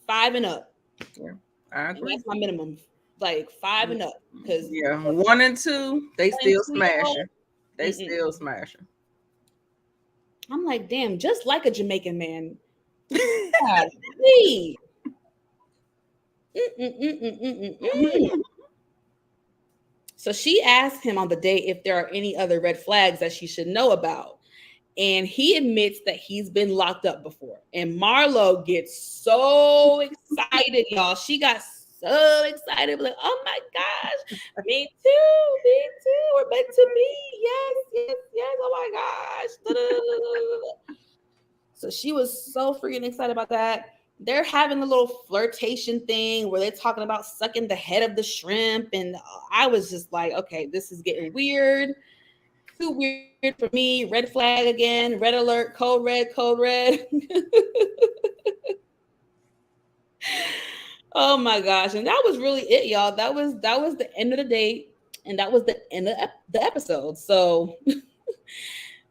5 and up. Yeah, I agree. That's my minimum. Like 5 and up. Because 1 and 2, they still smashing. They still smashing. I'm like, damn, just like a Jamaican man. God, please. So she asked him on the date if there are any other red flags that she should know about. And he admits that he's been locked up before. And Marlo gets so excited, y'all. She got so excited. Like, oh my gosh, me too. We're meant to be. Yes. Oh my gosh. So she was so freaking excited about that. They're having a little flirtation thing where they're talking about sucking the head of the shrimp. And I was just like, okay, this is getting weird. Too weird for me. Red flag again. Red alert. Code red. Code red. Oh my gosh. And that was really it, y'all. That was the end of the date. And that was the end of the episode. So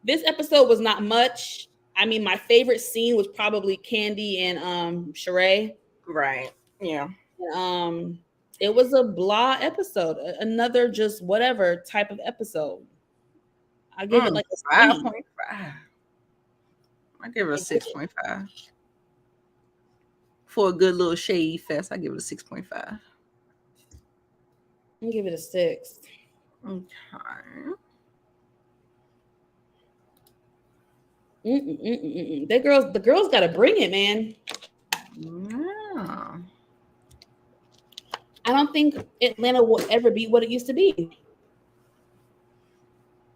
this episode was not much. I mean, my favorite scene was probably Candy and Sheree. Right. Yeah. It was a blah episode. Another just whatever type of episode. I give it like a 5.5. I give it a 6.5. For a good little shade fest, I give it a 6.5. I'll give it a 6. Okay. The girls got to bring it, man. Yeah. I don't think Atlanta will ever be what it used to be.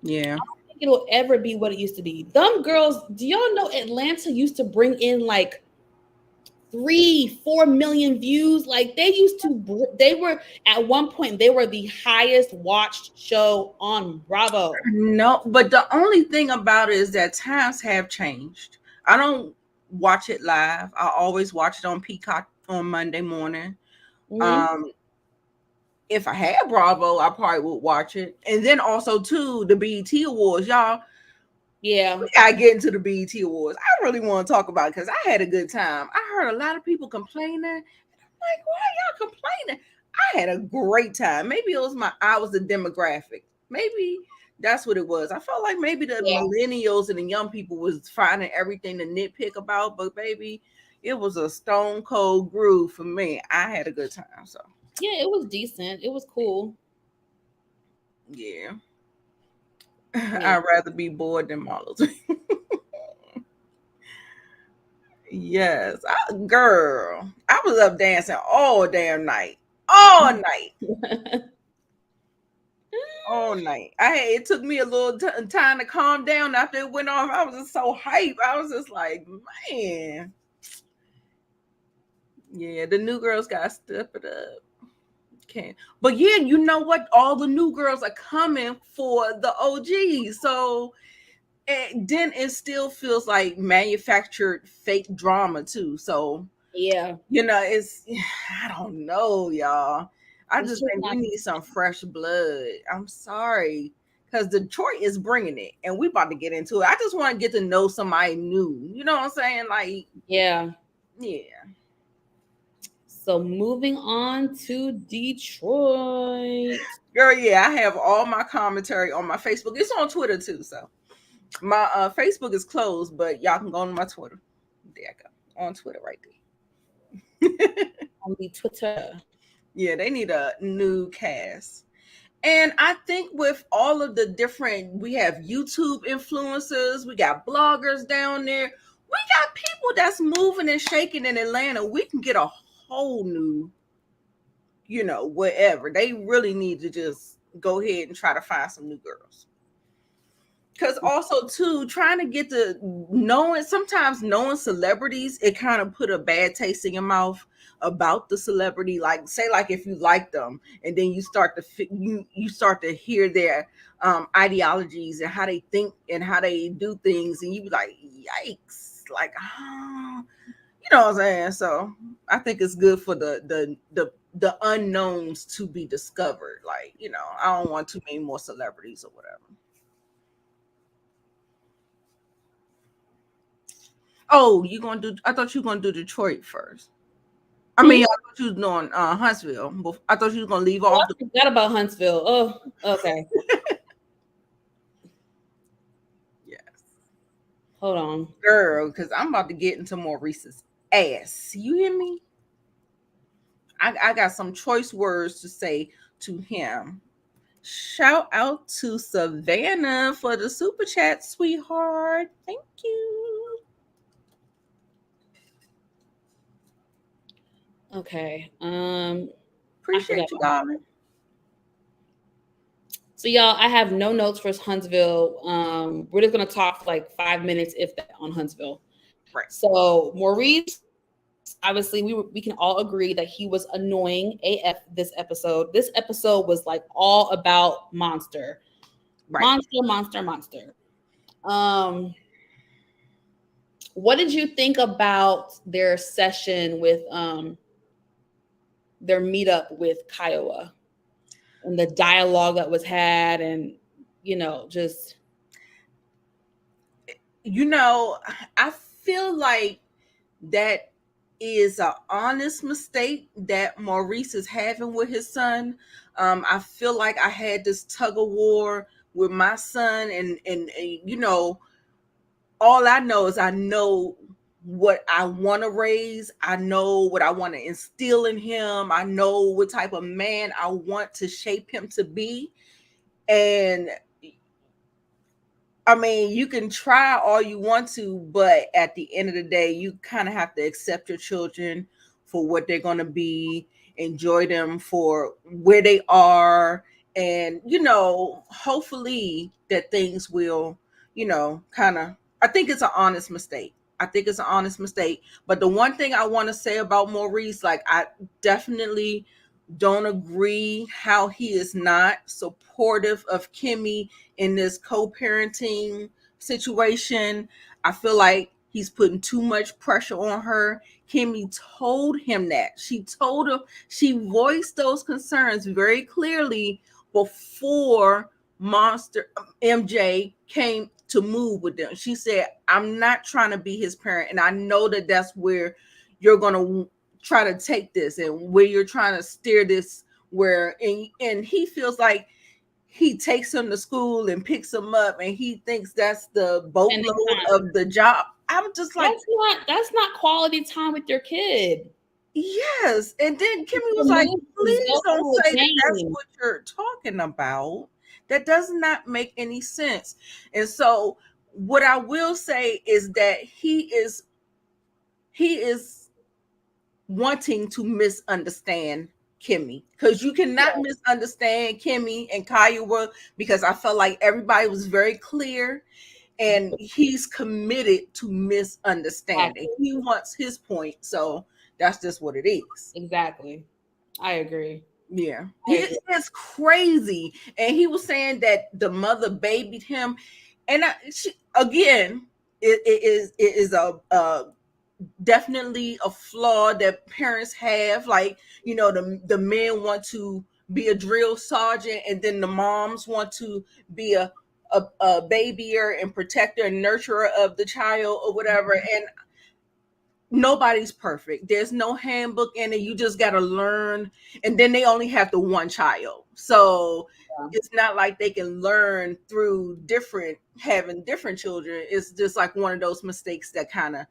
Yeah. I don't think it'll ever be what it used to be. Them girls, do y'all know Atlanta used to bring in like 3-4 million views. Like they were at one point, they were the highest watched show on Bravo. No, but the only thing about it is that times have changed. I don't watch it live. I always watch it on Peacock on Monday morning. Mm-hmm. If I had Bravo, I probably would watch it. And then also too, the BET Awards, y'all. Yeah, We gotta get into the BET Awards. I really want to talk about it because I had a good time. I heard a lot of people complaining. And I'm like, why y'all complaining? I had a great time. Maybe it was I was the demographic. Maybe that's what it was. I felt like maybe the millennials and the young people was finding everything to nitpick about, but baby, it was a stone cold groove for me. I had a good time. So yeah, it was decent. It was cool. yeah. Yeah. I'd rather be bored than models. Yes, girl, I was up dancing all damn night, all night, all night. It took me a little time to calm down after it went off. I was just so hyped. I was just like, man, yeah, the new girls got to step it up. Okay, but yeah, you know what? All the new girls are coming for the OGs, so. And then it still feels like manufactured fake drama too. So Yeah. it's I don't know, y'all. I It's just just think we not. need some fresh blood. I'm sorry. Because Detroit is bringing it and we about to get into it. I just want to get to know somebody new. You know what I'm saying? Like, Yeah. yeah. So moving on to Detroit. Girl, yeah, I have all my commentary on my Facebook. It's on Twitter too. So my Facebook is closed, but y'all can go on my Twitter. There I go. On Twitter right there. On the Twitter. Yeah, they need a new cast. And I think with all of the different, we have YouTube influencers, we got bloggers down there, we got people that's moving and shaking in Atlanta. We can get a whole new, whatever. They really need to just go ahead and try to find some new girls. Because also too, trying to get to sometimes knowing celebrities, it kind of put a bad taste in your mouth about the celebrity. Like say, like if you like them, and then you start to you start to hear their ideologies and how they think and how they do things, and you be like, yikes! Like, you know what I'm saying? So I think it's good for the unknowns to be discovered. Like, I don't want too many more celebrities or whatever. Oh, I thought you were gonna do Detroit first. I mean, I thought you was doing Huntsville. But I thought you was gonna leave off. I forgot about Huntsville. Oh, okay. Yes. Hold on. Girl, because I'm about to get into Maurice's ass. You hear me? I got some choice words to say to him. Shout out to Savannah for the super chat, sweetheart. Thank you. Okay. Appreciate you, darling. So y'all, I have no notes for Huntsville. We're just gonna talk for like 5 minutes, if that, on Huntsville. Right. So Maurice, obviously, we can all agree that he was annoying AF this episode. This episode was like all about Monster. Right. Monster. What did you think about their session with their meetup with Kiowa and the dialogue that was had, and just I feel like that is an honest mistake that Maurice is having with his son. I feel like I had this tug of war with my son, and all I know is I know what I want to raise. I know what I want to instill in him. I know what type of man I want to shape him to be. And I mean, you can try all you want to, but at the end of the day, you kind of have to accept your children for what they're going to be, enjoy them for where they are, and, hopefully that things will, kind of, I think it's an honest mistake. I think it's an honest mistake. But the one thing I want to say about Maurice, like, I definitely don't agree how he is not supportive of Kimmy in this co-parenting situation. I feel like he's putting too much pressure on her. Kimmy told him that. She told him, she voiced those concerns very clearly before Monster MJ came to move with them. She said, I'm not trying to be his parent. And I know that that's where you're going to try to take this and where you're trying to steer this, where, and he feels like he takes him to school and picks him up and he thinks that's the boatload of the job. I'm just like, that's not quality time with your kid. Yes. And then Kimmy was like, please don't say that that's what you're talking about. That does not make any sense. And so what I will say is that he is wanting to misunderstand Kimmy, because you cannot misunderstand Kimmy and Kiowa, because I felt like everybody was very clear and he's committed to misunderstanding. He wants his point. So that's just what it is. Exactly. I agree. Yeah. It's crazy. And he was saying that the mother babied him. And it is a definitely a flaw that parents have. Like, you know, the men want to be a drill sergeant and then the moms want to be a babyer and protector and nurturer of the child or whatever. And nobody's perfect. There's no handbook in it. You just got to learn. And then they only have the one child. So it's not like they can learn through having different children. It's just like one of those mistakes that kind of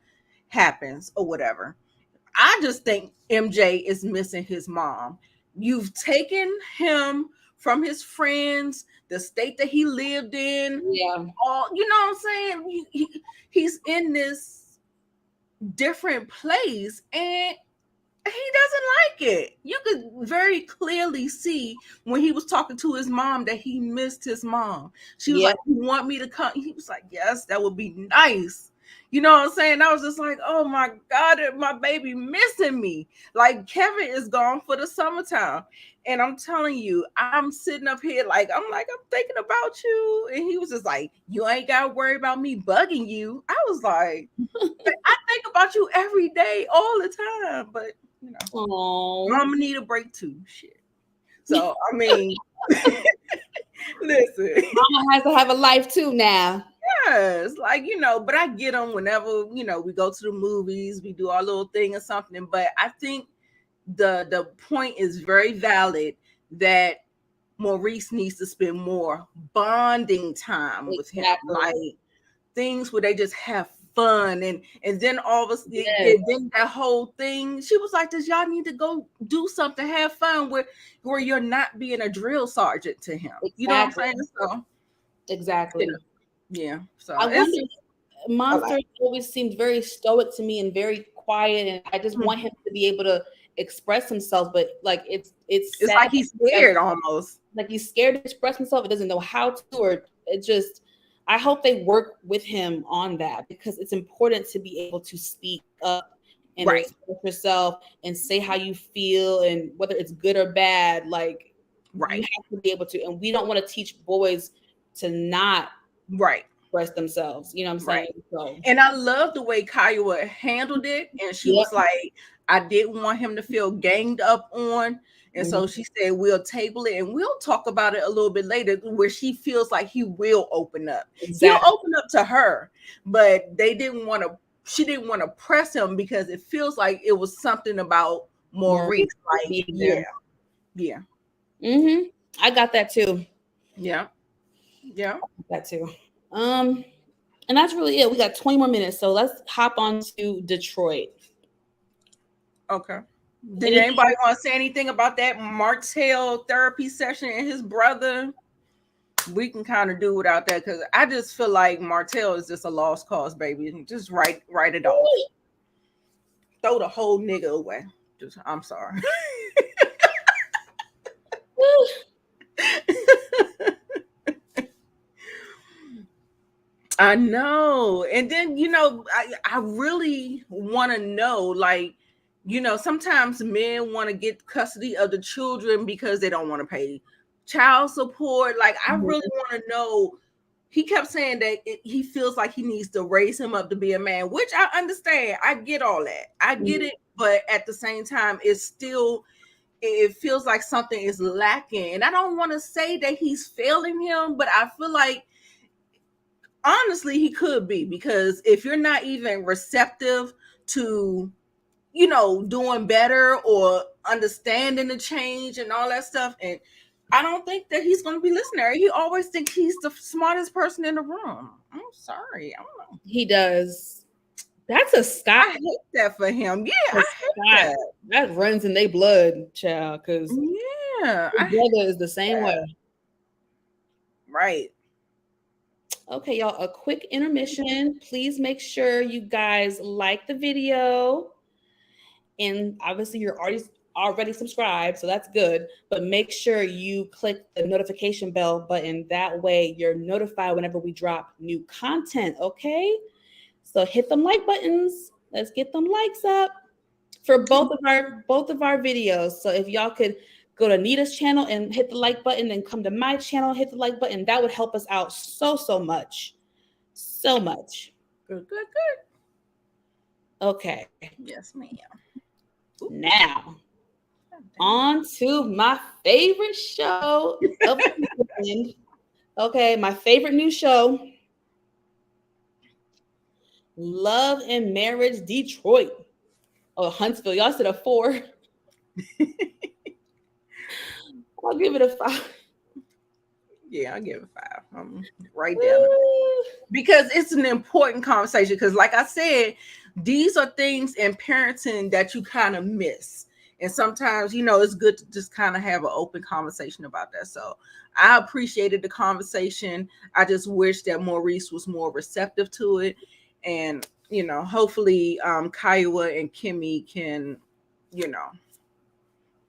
happens or whatever. I just think MJ is missing his mom. You've taken him from his friends, the state that he lived in. Yeah. All, you know what I'm saying? He's in this different place and he doesn't like it. You could very clearly see when he was talking to his mom that he missed his mom. She was like, you want me to come? He was like, yes, that would be nice. You know what I'm saying? I was just like, oh my God, my baby missing me. Like, Kevin is gone for the summertime. And I'm telling you, I'm sitting up here I'm thinking about you. And he was just like, you ain't got to worry about me bugging you. I was like, I think about you every day, all the time. But, you know, Mama need a break too. Shit. So, I mean, listen. Mama has to have a life too now. Yes, like, you know, but I get them whenever, you know, we go to the movies, we do our little thing or something. But I think the point is very valid that Maurice needs to spend more bonding time with him, like things where they just have fun, and then all of a sudden, then that whole thing, she was like, does y'all need to go do something, have fun where you're not being a drill sergeant to him? You know what I'm saying? So exactly. Yeah. So I wonder, Monster always seemed very stoic to me and very quiet, and I just want him to be able to express himself, but like it's like he's scared almost. Like he's scared to express himself. It doesn't know how to, or it just, I hope they work with him on that, because it's important to be able to speak up and express yourself and say how you feel, and whether it's good or bad, like you have to be able to. And we don't want to teach boys to not express themselves. You know what I'm saying? So, and I love the way Kiowa handled it. And she was like, I didn't want him to feel ganged up on. And so she said, we'll table it and we'll talk about it a little bit later, where she feels like he will open up. He'll open up to her, but she didn't want to press him, because it feels like it was something about Maurice. Like, yeah. I got that too. Yeah. That too. And that's really it. We got 20 more minutes, so let's hop on to Detroit. Okay. Did anybody want to say anything about that Martell therapy session and his brother? We can kind of do without that, because I just feel like Martell is just a lost cause, baby. Just write it off. Throw the whole nigga away. I'm sorry. I know. And then, I really want to know, like, sometimes men want to get custody of the children because they don't want to pay child support. Like, I really want to know. He kept saying that he feels like he needs to raise him up to be a man, which I understand. I get all that. I get it. But at the same time, it feels like something is lacking. And I don't want to say that he's failing him, but I feel like honestly he could be, because if you're not even receptive to doing better or understanding the change and all that stuff, and I don't think that he's going to be listening. He always thinks he's the smartest person in the room. I'm sorry, I don't know. He does. That's a Scott. I hate that for him. Yeah, I hate that runs in their blood, child, because yeah, his brother is the same way. Right. Okay, y'all, a quick intermission. Please make sure you guys like the video. And obviously you're already subscribed, so that's good. But make sure you click the notification bell button. That way you're notified whenever we drop new content, okay? So hit them like buttons. Let's get them likes up for both of our videos. So if y'all could go to Nita's channel and hit the like button, and come to my channel, hit the like button. That would help us out so much. So much. Good. Okay. Yes, ma'am. Now, on to my favorite show of the weekend. Okay, my favorite new show, Love and Marriage Detroit. Oh, Huntsville. Y'all said a 4. I'll give it a 5. Yeah, I'll give it 5. Right down. Because it's an important conversation. Because like I said, these are things in parenting that you kind of miss. And sometimes, it's good to just kind of have an open conversation about that. So I appreciated the conversation. I just wish that Maurice was more receptive to it. And, hopefully Kiowa and Kimmy can,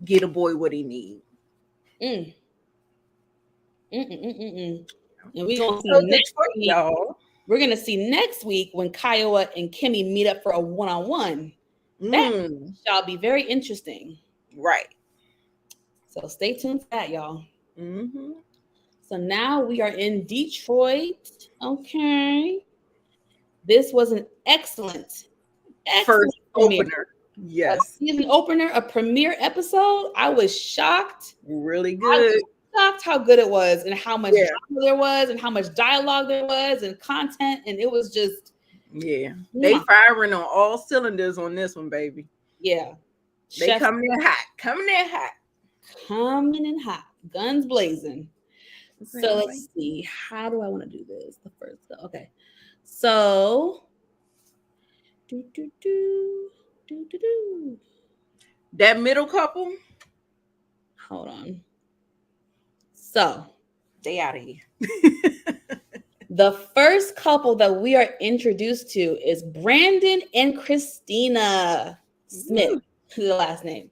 get a boy what he needs. And we're going to see next week, y'all. We're going to see next week when Kiowa and Kimmy meet up for a one-on-one. That shall be very interesting. Right. So stay tuned for that, y'all. Mm-hmm. So now we are in Detroit. Okay. This was an excellent first opener. Yes. A season opener, a premiere episode. I was shocked. Really good. Shocked how good it was, and how much drama there was, and how much dialogue there was, and content, and it was just they firing on all cylinders on this one, baby. Yeah, they coming in hot, guns blazing. So let's see, how do I want to do this? The first, okay. So that middle couple. Hold on. So they out of here. The first couple that we are introduced to is Brandon and Christina Smith, the last name.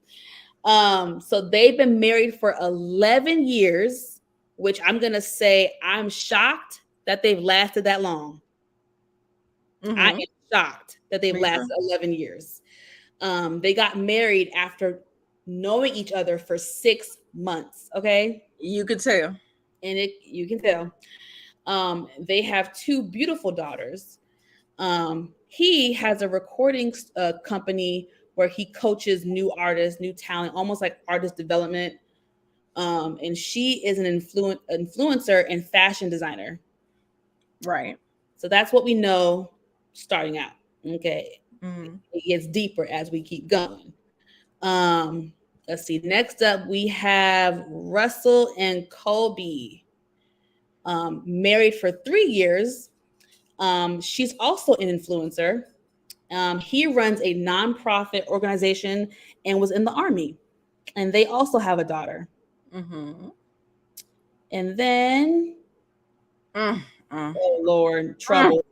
So they've been married for 11 years, which I'm gonna say I'm shocked that they've lasted that long. I am shocked that they've lasted 11 years. They got married after knowing each other for 6 months. Okay, you could tell, and you can tell. They have 2 beautiful daughters. He has a recording company where he coaches new artists, new talent, almost like artist development. And she is an influencer and fashion designer. Right. So that's what we know starting out. Okay. It gets deeper as we keep going. Let's see. Next up, we have Russell and Colby. Married for 3 years. She's also an influencer. He runs a nonprofit organization and was in the Army. And they also have a daughter. And then, oh Lord, trouble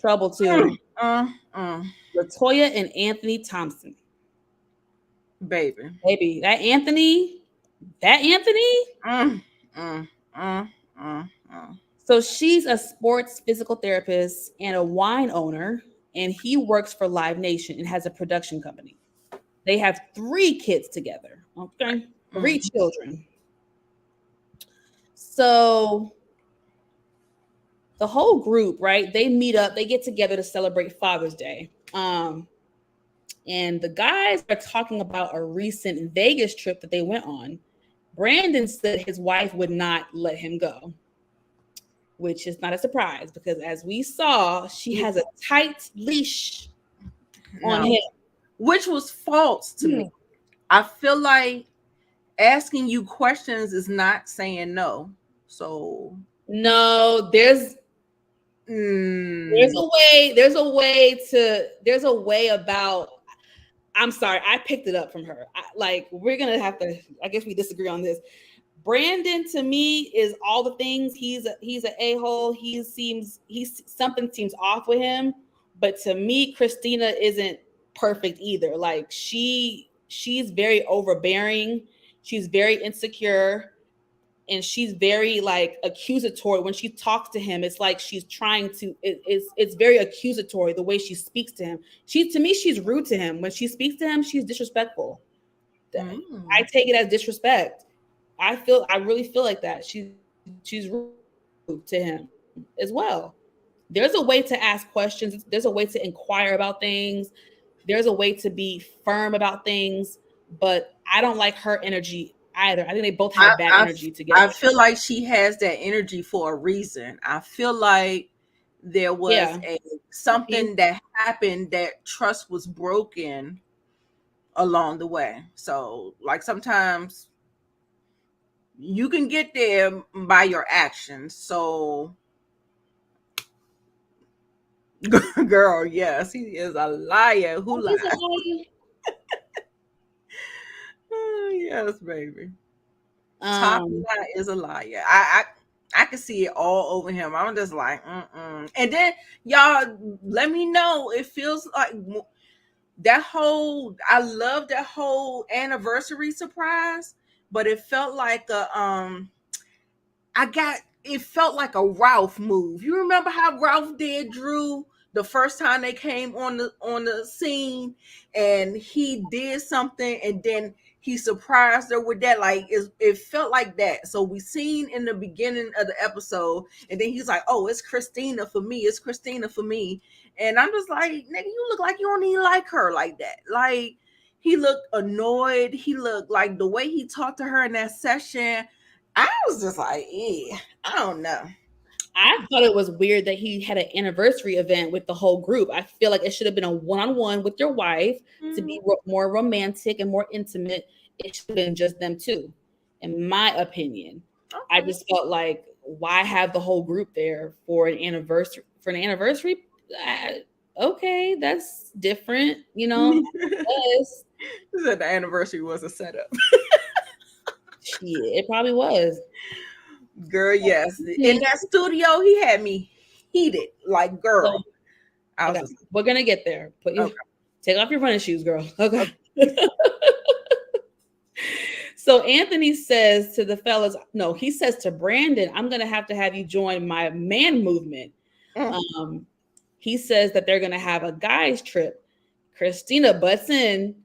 too. Latoya and Anthony Thompson. Baby, that Anthony. So she's a sports physical therapist and a wine owner, and he works for Live Nation and has a production company. They have 3 kids together. Okay. 3 children. So the whole group, right? They meet up, they get together to celebrate Father's Day. And the guys are talking about a recent Vegas trip that they went on. Brandon said his wife would not let him go, which is not a surprise because as we saw, she has a tight leash on him. Which was false to me. I feel like asking you questions is not saying no. So no, there's a way about. I'm sorry, I picked it up from her. We're gonna have to. I guess we disagree on this. Brandon to me is all the things. He's an a-hole. Something seems off with him. But to me, Christina isn't perfect either. Like she's very overbearing. She's very insecure. And she's very like accusatory. When she talks to him, it's like she's trying to, it's very accusatory the way she speaks to him. To me, she's rude to him. When she speaks to him, she's disrespectful. I take it as disrespect. I really feel like that. She's rude to him as well. There's a way to ask questions. There's a way to inquire about things. There's a way to be firm about things, but I don't like her energy either. I think they both have bad energy together. I feel like she has that energy for a reason. I feel like there was something that happened that trust was broken along the way. So like sometimes you can get there by your actions. So girl, yes, he is a liar. Who lies? Yes, baby. Top guy is a liar. I can see it all over him. I'm just like, And then y'all let me know. It feels like I love that whole anniversary surprise, but it felt like it felt like a Ralph move. You remember how Ralph did Drew the first time they came on the scene, and he did something, and then he surprised her with that. Like it felt like that. So we seen in the beginning of the episode, and then he's like, "Oh, it's Christina for me. It's Christina for me." And I'm just like, "Nigga, you look like you don't even like her like that." Like he looked annoyed. He looked like the way he talked to her in that session. I was just like, I don't know. I thought it was weird that he had an anniversary event with the whole group. I feel like it should have been a one-on-one with your wife to be more romantic and more intimate. It should have been just them two, in my opinion. Okay. I just felt like, why have the whole group there for an anniversary? Okay, that's different, Yes. The anniversary was a setup. Yeah, it probably was. Girl, yes. In that studio, he had me heated. Like, girl. We're gonna get there. Take off your running shoes, girl. Okay. So Anthony says to the fellas, no, he says to Brandon, I'm gonna have you join my man movement. He says that they're gonna have a guys trip. Christina butts in,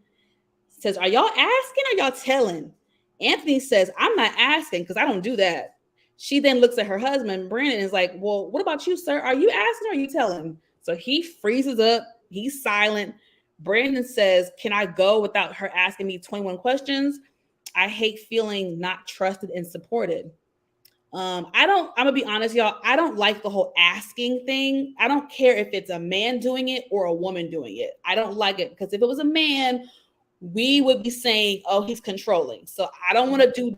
says, are y'all asking or y'all telling? Anthony says, I'm not asking because I don't do that. She then looks at her husband, Brandon, and is like, well, what about you, sir? Are you asking or are you telling? So he freezes up. He's silent. Brandon says, can I go without her asking me 21 questions? I hate feeling not trusted and supported. I'm gonna be honest, y'all. I don't like the whole asking thing. I don't care if it's a man doing it or a woman doing it. I don't like it because if it was a man, we would be saying, oh, he's controlling. So I don't want to do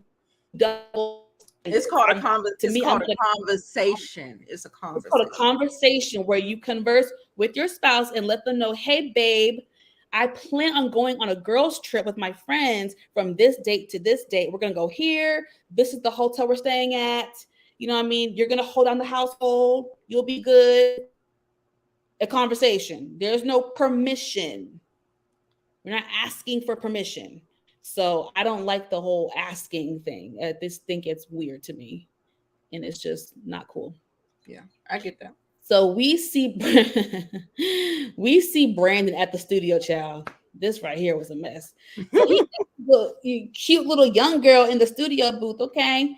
double. It's called a conversation. It's a conversation. It's called a conversation where you converse with your spouse and let them know, hey, babe, I plan on going on a girls' trip with my friends from this date to this date. We're going to go here. This is the hotel we're staying at. You know what I mean? You're going to hold down the household. You'll be good. A conversation. There's no permission. We're not asking for permission. So I don't like the whole asking thing. I just think it's weird to me. And it's just not cool. Yeah, I get that. So we see we see Brandon at the studio, child. This right here was a mess. So he the cute little young girl in the studio booth, okay?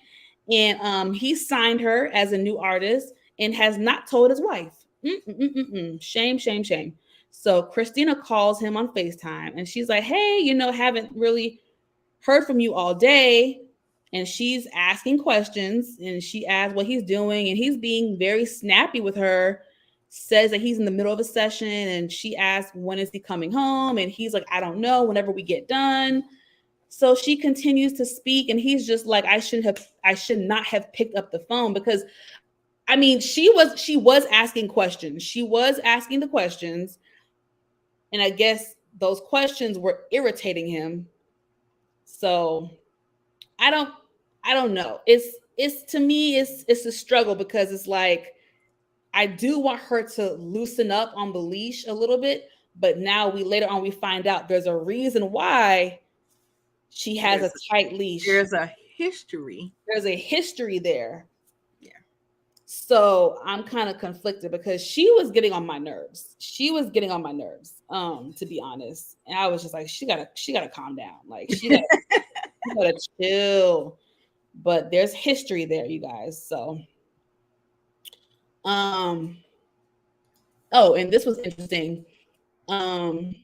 And he signed her as a new artist and has not told his wife. Shame, shame, shame. So Christina calls him on FaceTime and she's like, hey, haven't really heard from you all day. And she's asking questions and she asks what he's doing. And he's being very snappy with her, says that he's in the middle of a session. And she asks, when is he coming home? And he's like, I don't know, whenever we get done. So she continues to speak. And he's just like, I should not have picked up the phone because I mean, she was asking questions. She was asking the questions. And I guess those questions were irritating him. So I don't know. It's to me, it's a struggle because it's like I do want her to loosen up on the leash a little bit, but now later on we find out there's a reason why she has a tight leash. There's a history. There's a history there. Yeah. So I'm kind of conflicted because she was getting on my nerves. She was getting on my nerves, to be honest. And I was just like, she gotta calm down. Like she gotta chill. But there's history there, you guys. So oh, and this was interesting. In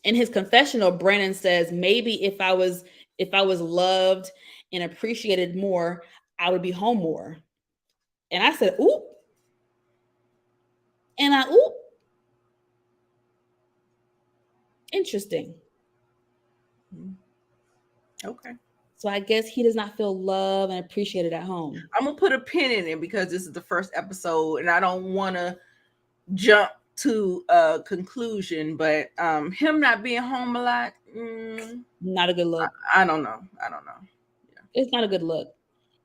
his confessional, Brandon says, maybe if I was loved and appreciated more, I would be home more. And I said, oop. And oop. Interesting. Okay. So I guess he does not feel loved and appreciated at home. I'm going to put a pin in it because this is the first episode and I don't want to jump to a conclusion, but him not being home a lot, not a good look. I don't know. Yeah. It's not a good look.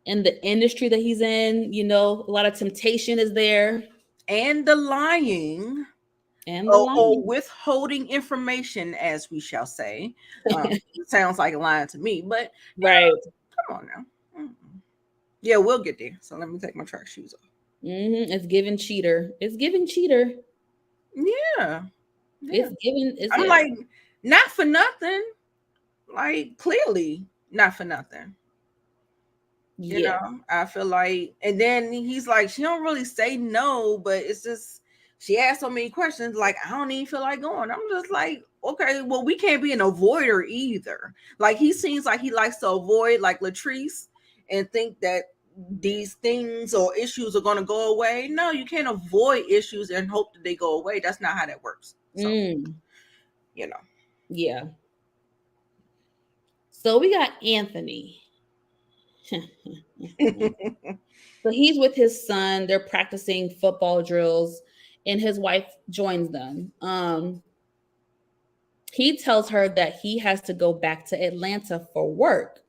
In the industry that he's in, a lot of temptation is there. And the lying. Or withholding information, as we shall say. It sounds like lying to me, but right. Come on now. Yeah, we'll get there. So let me take my track shoes off. It's giving cheater. It's giving cheater. Yeah. It's giving. I'm like, not for nothing. Like, clearly, not for nothing. You know, I feel like, and then he's like, she don't really say no, but it's just, she asked so many questions, like, I don't even feel like going. I'm just like, okay, well, we can't be an avoider either. Like, he seems like he likes to avoid, like Latrice, and think that these things or issues are going to go away. No, you can't avoid issues and hope that they go away. That's not how that works. So, you know. Yeah. So we got Anthony. So he's with his son. They're practicing football drills. And his wife joins them. He tells her that he has to go back to Atlanta for work.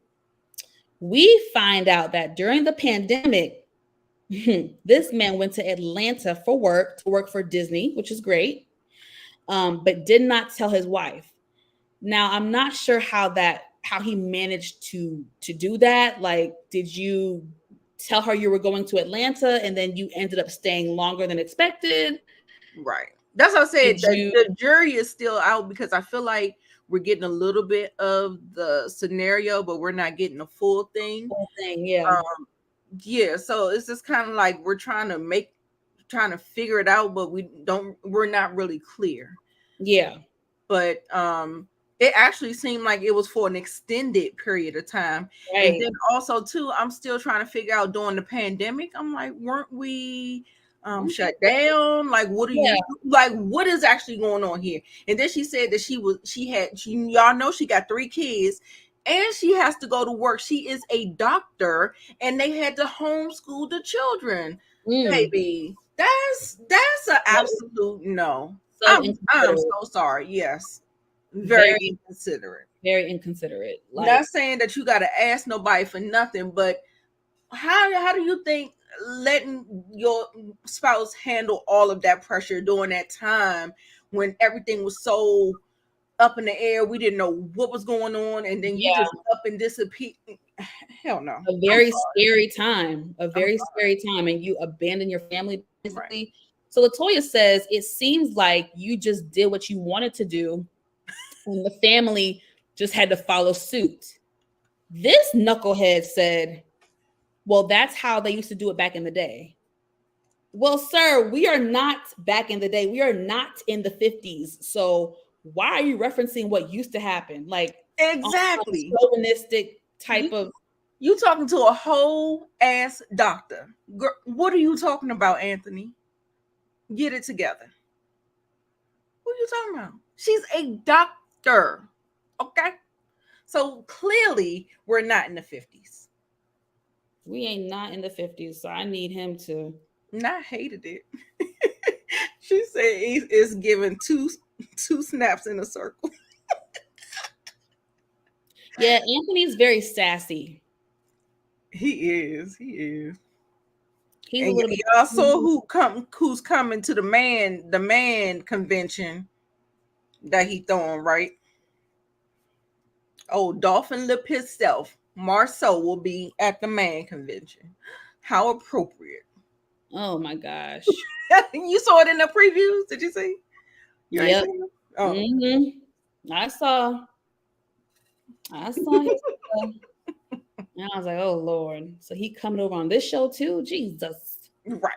We find out that during the pandemic, this man went to Atlanta for work, to work for Disney, which is great, but did not tell his wife. Now, I'm not sure how he managed to do that. Like, did you tell her you were going to Atlanta and then you ended up staying longer than expected? Right. That's what I said. The jury is still out because I feel like we're getting a little bit of the scenario, but we're not getting the full thing. Yeah. Yeah. So it's just kind of like we're trying to figure it out, but we're not really clear. Yeah. But it actually seemed like it was for an extended period of time. Right. And then also too, I'm still trying to figure out during the pandemic, I'm like, weren't we shut down? Like, what what is actually going on here? And then she said that y'all know she got 3 kids and she has to go to work. She is a doctor and they had to homeschool the children. Baby, that's an absolute no. So I'm so sorry. Yes. Very inconsiderate. Very inconsiderate. Like, not saying that you got to ask nobody for nothing, but how do you think letting your spouse handle all of that pressure during that time when everything was so up in the air, we didn't know what was going on, and then you just up and disappear? hell no. A very scary time. A very scary time. And you abandon your family, basically. Right. So Latoya says, it seems like you just did what you wanted to do, and the family just had to follow suit. This knucklehead said, well, that's how they used to do it back in the day. Well, sir, we are not back in the day. We are not in the 50s. So why are you referencing what used to happen? Like, exactly. chauvinistic type of. You talking to a whole ass doctor. Girl, what are you talking about, Anthony? Get it together. What are you talking about? She's a doctor. Okay. So clearly we're not in the 50s. We ain't not in the 50s. So I need him to. And I hated it. She said it's given two snaps in a circle. Yeah, Anthony's very sassy. He is. He's a and little bit. Y'all saw who's coming to the man convention that he throwing, right? Oh, Dolphin Lip himself, Marceau, will be at the man convention. How appropriate. Oh my gosh. You saw it in the previews? Did you see? Yep. Oh. Mm-hmm. I saw his stuff. And I was like, oh Lord. So he coming over on this show too? Jesus. Right.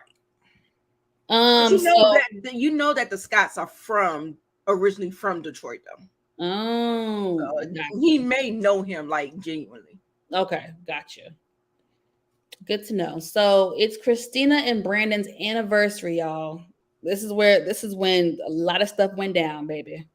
You know that the Scotts are originally from Detroit though. Oh. So he may know him like genuinely. Okay, gotcha. Good to know. So it's Christina and Brandon's anniversary, y'all. This is when a lot of stuff went down, baby.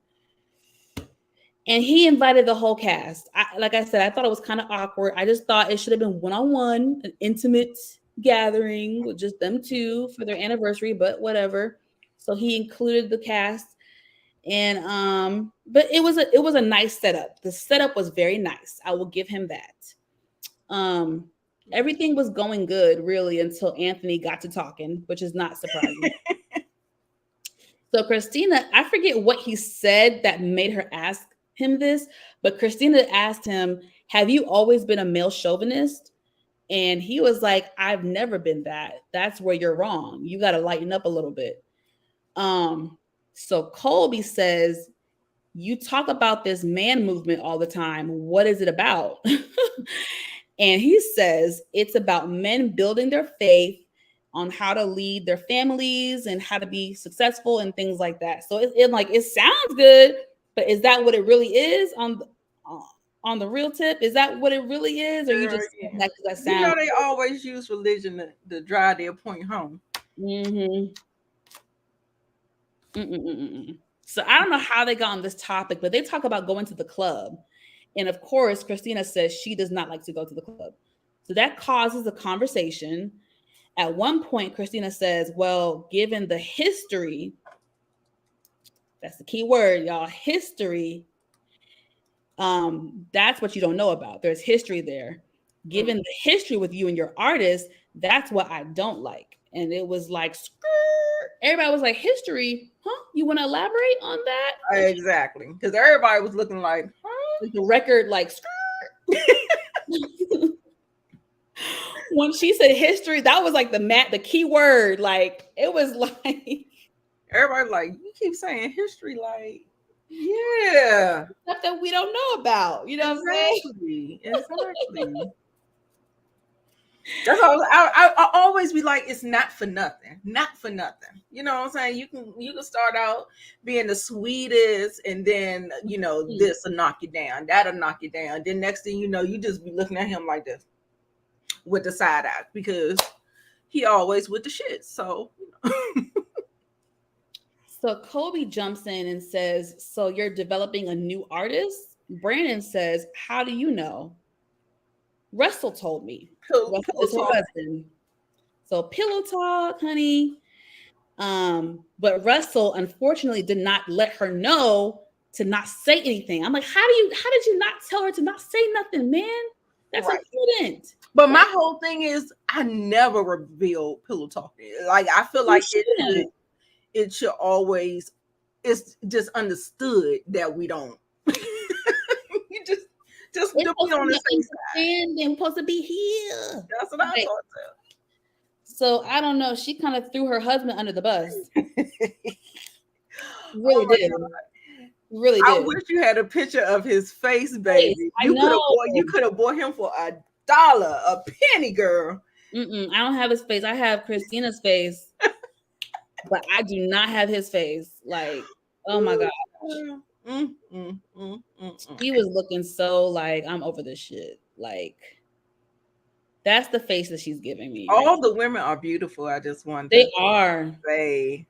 And he invited the whole cast. Like I said, I thought it was kind of awkward. I just thought it should have been one-on-one, an intimate gathering with just them two for their anniversary, but whatever. So he included the cast. And but it was a nice setup. The setup was very nice. I will give him that. Everything was going good really until Anthony got to talking, which is not surprising. So Christina, I forget what he said that made her ask him this, but Christina asked him, have you always been a male chauvinist? And he was like, I've never been that. That's where you're wrong. You got to lighten up a little bit. So Colby says, you talk about this man movement all the time. What is it about? And he says it's about men building their faith on how to lead their families and how to be successful and things like that. So it sounds good, but is that what it really is on the real tip? Is that what it really is, or you just that sounds? You know they always use religion to drive their point home. Mm-hmm. So I don't know how they got on this topic, but they talk about going to the club. And of course, Christina says she does not like to go to the club. So that causes a conversation. At one point, Christina says, well, given the history, that's the key word, y'all, history, that's what you don't know about. There's history there. Given the history with you and your artist, that's what I don't like. And it was like, everybody was like, history, huh? You want to elaborate on that? Exactly. Because everybody was looking like, huh? The record, like, when she said history, that was like the key word. Like, it was like, everybody like, you keep saying history, like, yeah. Stuff that we don't know about. You know what I'm saying? Exactly. That's all. I always be like, it's not for nothing. Not for nothing. You know what I'm saying? You can start out being the sweetest, and then this will knock you down. That'll knock you down. Then next thing you know, you just be looking at him like this with the side eye because he always with the shit. So So Colby jumps in and says, so you're developing a new artist? Brandon says, how do you know? Russell told me. Russell is her husband. So pillow talk, honey. But Russell unfortunately did not let her know to not say anything. I'm like, how did you not tell her to not say nothing, man? That's important. But my whole thing is I never reveal pillow talking. Like I feel like it should always, it's just understood that we don't. You just Just It's to be supposed to on be the safe side. understanding. We're supposed to be here. That's what I Right. thought So I don't know. She kind of threw her husband under the bus. too. Really Oh my did. God. Really I did. wish you had a picture of his face, Yes, baby. I You know. could have bought him for $1, a penny, girl. I don't have his face. I have Christina's face, but I do not have his face. Like, oh my God. He was looking so like, I'm over this shit. Like, that's the face that she's giving me. Right All now. the women are beautiful. I just want They to are. say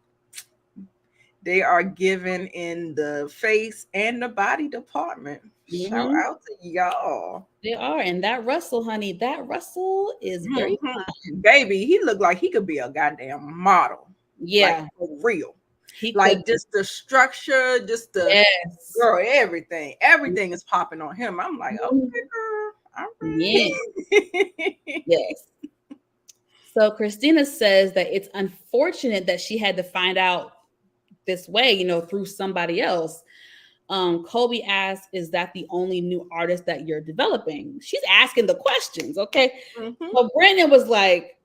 they are given in the face and the body department. Shout Mhm. out to y'all. They are. And that Russell, honey, that Russell is very fine. Baby, he looked like he could be a goddamn model. Yeah. Like for real. He Like could. just the structure, just the Yes. girl, everything is popping on him. I'm like, okay, girl, all Yeah. right. Yes. So Christina says that it's unfortunate that she had to find out this way, through somebody else. Colby asked, "Is that the only new artist that you're developing?" She's asking the questions, okay? But Brandon was like,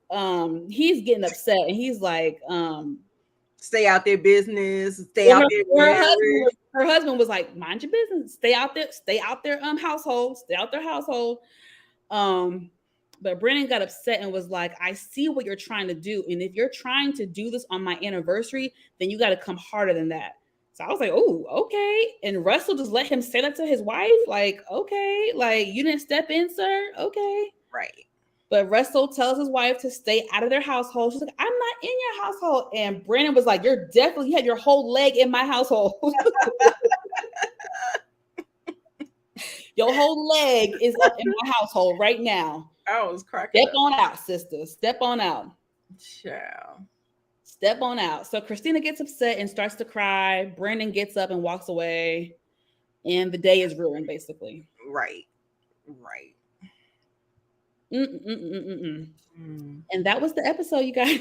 he's getting upset, and he's like, stay out their business, stay out their her husband was like, mind your business, stay out their household, stay out their household. But Brandon got upset and was like, I see what you're trying to do. And if you're trying to do this on my anniversary, then you got to come harder than that. So I was like, oh, okay. And Russell just let him say that to his wife. Like, okay, like you didn't step in, sir. Okay. Right. But Russell tells his wife to stay out of their household. She's like, I'm not in your household. And Brandon was like, you have your whole leg in my household. Your whole leg is up in my household right now. I was cracking Step on out, sister. Step on out. Ciao. Step on out. So Christina gets upset and starts to cry. Brandon gets up and walks away. And the day is ruined, basically. Right. And that was the episode, you guys.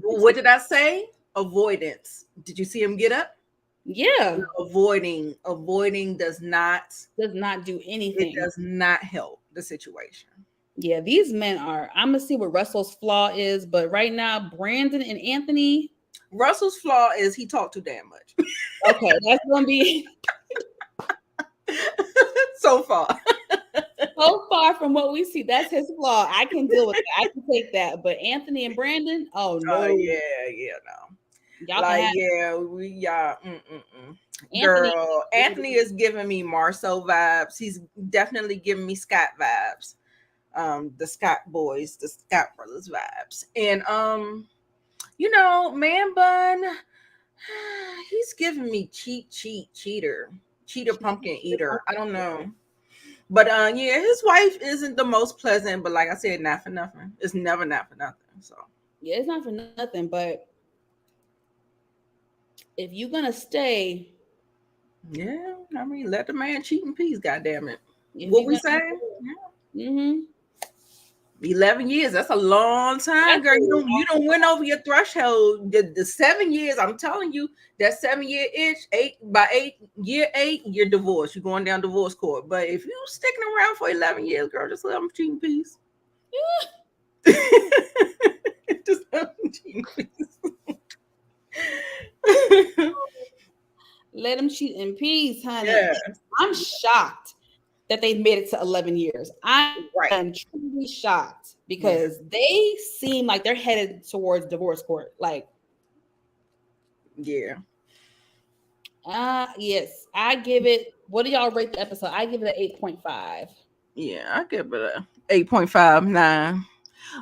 What did I say? Avoidance. Did you see him get up? Yeah. Avoiding does not do anything. It does not help the situation. Yeah, these men are. I'm gonna see what Russell's flaw is, but right now, Brandon and Anthony. Russell's flaw is he talked too damn much. Okay, that's gonna be so far from what we see. That's his flaw. I can deal with that. I can take that. But Anthony and Brandon, oh no, no. Y'all like Girl, Anthony is giving me Marceau vibes. He's definitely giving me Scott vibes. The Scott boys, the Scott brothers vibes. And Man Bun, he's giving me cheater pumpkin eater. I don't know. But his wife isn't the most pleasant, but like I said, not for nothing. It's never not for nothing. So yeah, it's not for nothing, but if you're gonna stay, yeah, I mean, let the man cheat in peace. Goddamn it! What we saying? Yeah. 11 years. That's a long time, girl. You don't win over your threshold. The 7 years. I'm telling you, that 7 year itch. Year 8, you're divorced. You're going down divorce court. But if you sticking around for 11 years, girl, just let them cheat in peace. Just let them cheat in peace. Let them cheat in peace, honey. Yeah. I'm shocked that they've made it to 11 years. I am truly shocked because they seem like they're headed towards divorce court. Like, yeah. Yes, I give it. What do y'all rate the episode? I give it an 8.5. Yeah, I give it a 8.59.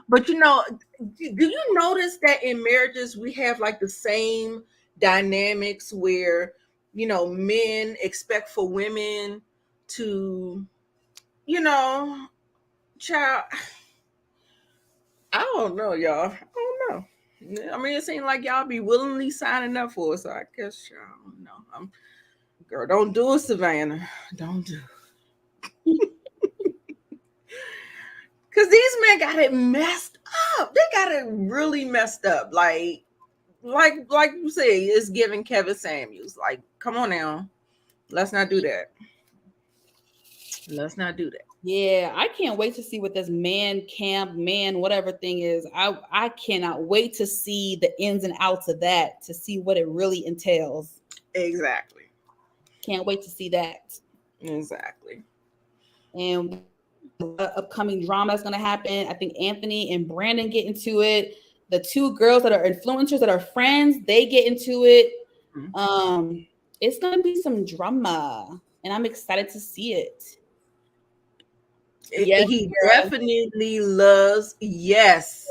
But do you notice that in marriages we have like the same dynamics where men expect for women to, child, I don't know, y'all. I don't know. I mean, it seems like y'all be willingly signing up for it, so I guess y'all don't know. Girl, don't do it, Savannah. Don't do it. Because these men got it messed up. They got it really messed up. Like you say, it's giving Kevin Samuels. Like, come on now. Let's not do that. Let's not do that. Yeah, I can't wait to see what this man camp, man, whatever thing is. I cannot wait to see the ins and outs of that, to see what it really entails. Exactly. Can't wait to see that. Exactly. And upcoming drama is going to happen. I think Anthony and Brandon get into it. The two girls that are influencers that are friends, they get into it. Mm-hmm. It's going to be some drama, and I'm excited to see it. Yes, he definitely loves. Yes.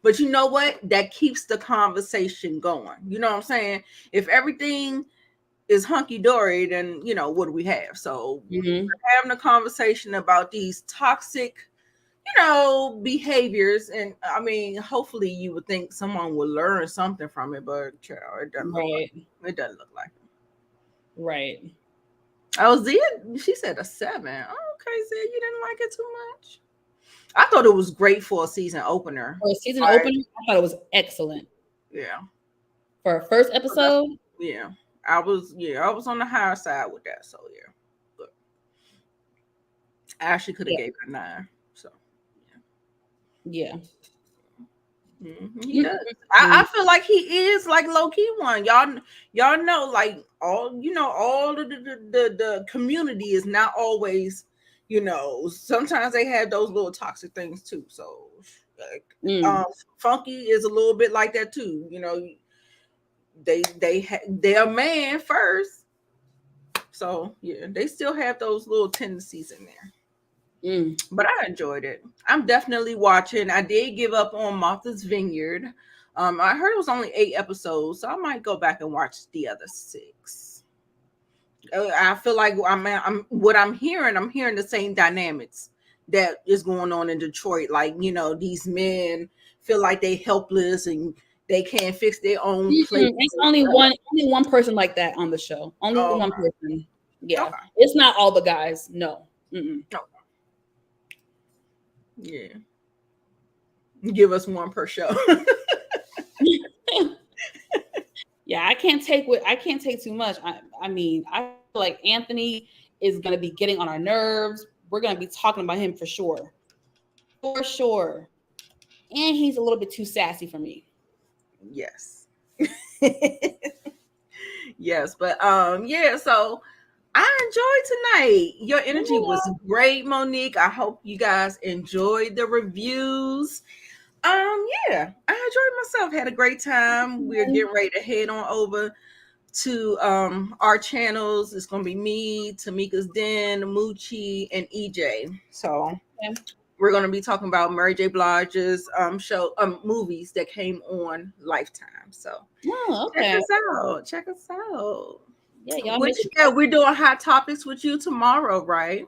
But you know what? That keeps the conversation going. You know what I'm saying? If everything is hunky-dory, then what do we have? So we're having a conversation about these toxic behaviors, and I mean, hopefully you would think someone will learn something from it, but it doesn't look like it. It doesn't look like it. Right. Oh, Zia, she said a 7. Oh, okay, Zia, you didn't like it too much. I thought it was great for a season opener. For a season opener, I thought it was excellent. Yeah. For a first episode? Yeah. I was on the higher side with that. So yeah. But I actually could have gave it a 9. So yeah. He does. I feel like he is like low-key one. Y'all know, like all of the community is not always, sometimes they have those little toxic things too. So like Funky is a little bit like that too. They're a man first. So yeah, they still have those little tendencies in there. But I enjoyed it. I'm definitely watching. I did give up on Martha's Vineyard. I heard it was only 8 episodes, so I might go back and watch the other 6. I feel like I'm hearing the same dynamics that is going on in Detroit. Like, these men feel like they helpless and they can't fix their own place. It's only one person like that on the show. Only one person. Yeah. Okay. It's not all the guys. No. No. Yeah. Give us one per show. Yeah, I can't take too much. I mean, I feel like Anthony is going to be getting on our nerves. We're going to be talking about him for sure. For sure. And he's a little bit too sassy for me. Yes. Yes, but yeah, so I enjoyed tonight. Your energy was great, Monique. I hope you guys enjoyed the reviews. Yeah, I enjoyed myself. Had a great time. We're getting ready to head on over to our channels. It's gonna be me, Tamika's Den, Moochie, and EJ. So we're gonna be talking about Mary J. Blige's movies that came on Lifetime. So check us out. Yeah, y'all. We're doing hot topics with you tomorrow, right?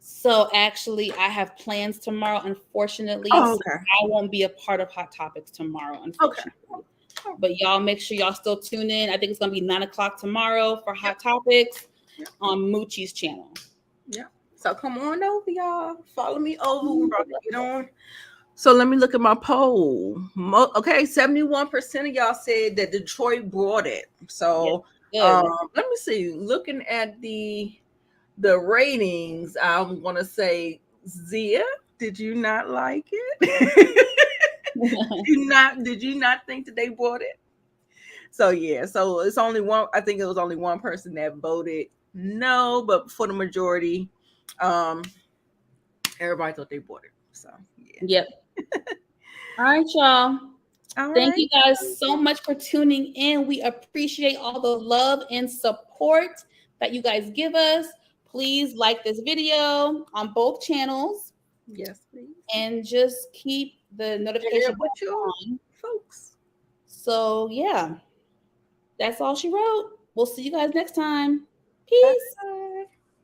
So actually, I have plans tomorrow. Unfortunately, so I won't be a part of Hot Topics tomorrow. Unfortunately, but y'all make sure y'all still tune in. I think it's gonna be 9:00 tomorrow for Hot Topics on Moochie's channel. Yeah. So come on over, y'all. Follow me over. We're about to get on. So let me look at my poll. 71% of y'all said that Detroit brought it. So let me see. Looking at the ratings, I'm gonna say, Zia, did you not like it? Did you not think that they bought it? So yeah, so it's only one. I think it was only one person that voted no, but for the majority, everybody thought they bought it. So yeah. Yep. All right, y'all. Thank you guys so much for tuning in. We appreciate all the love and support that you guys give us. Please like this video on both channels. Yes, please. And just keep the notification on, folks. So yeah, that's all she wrote. We'll see you guys next time. Peace. Bye.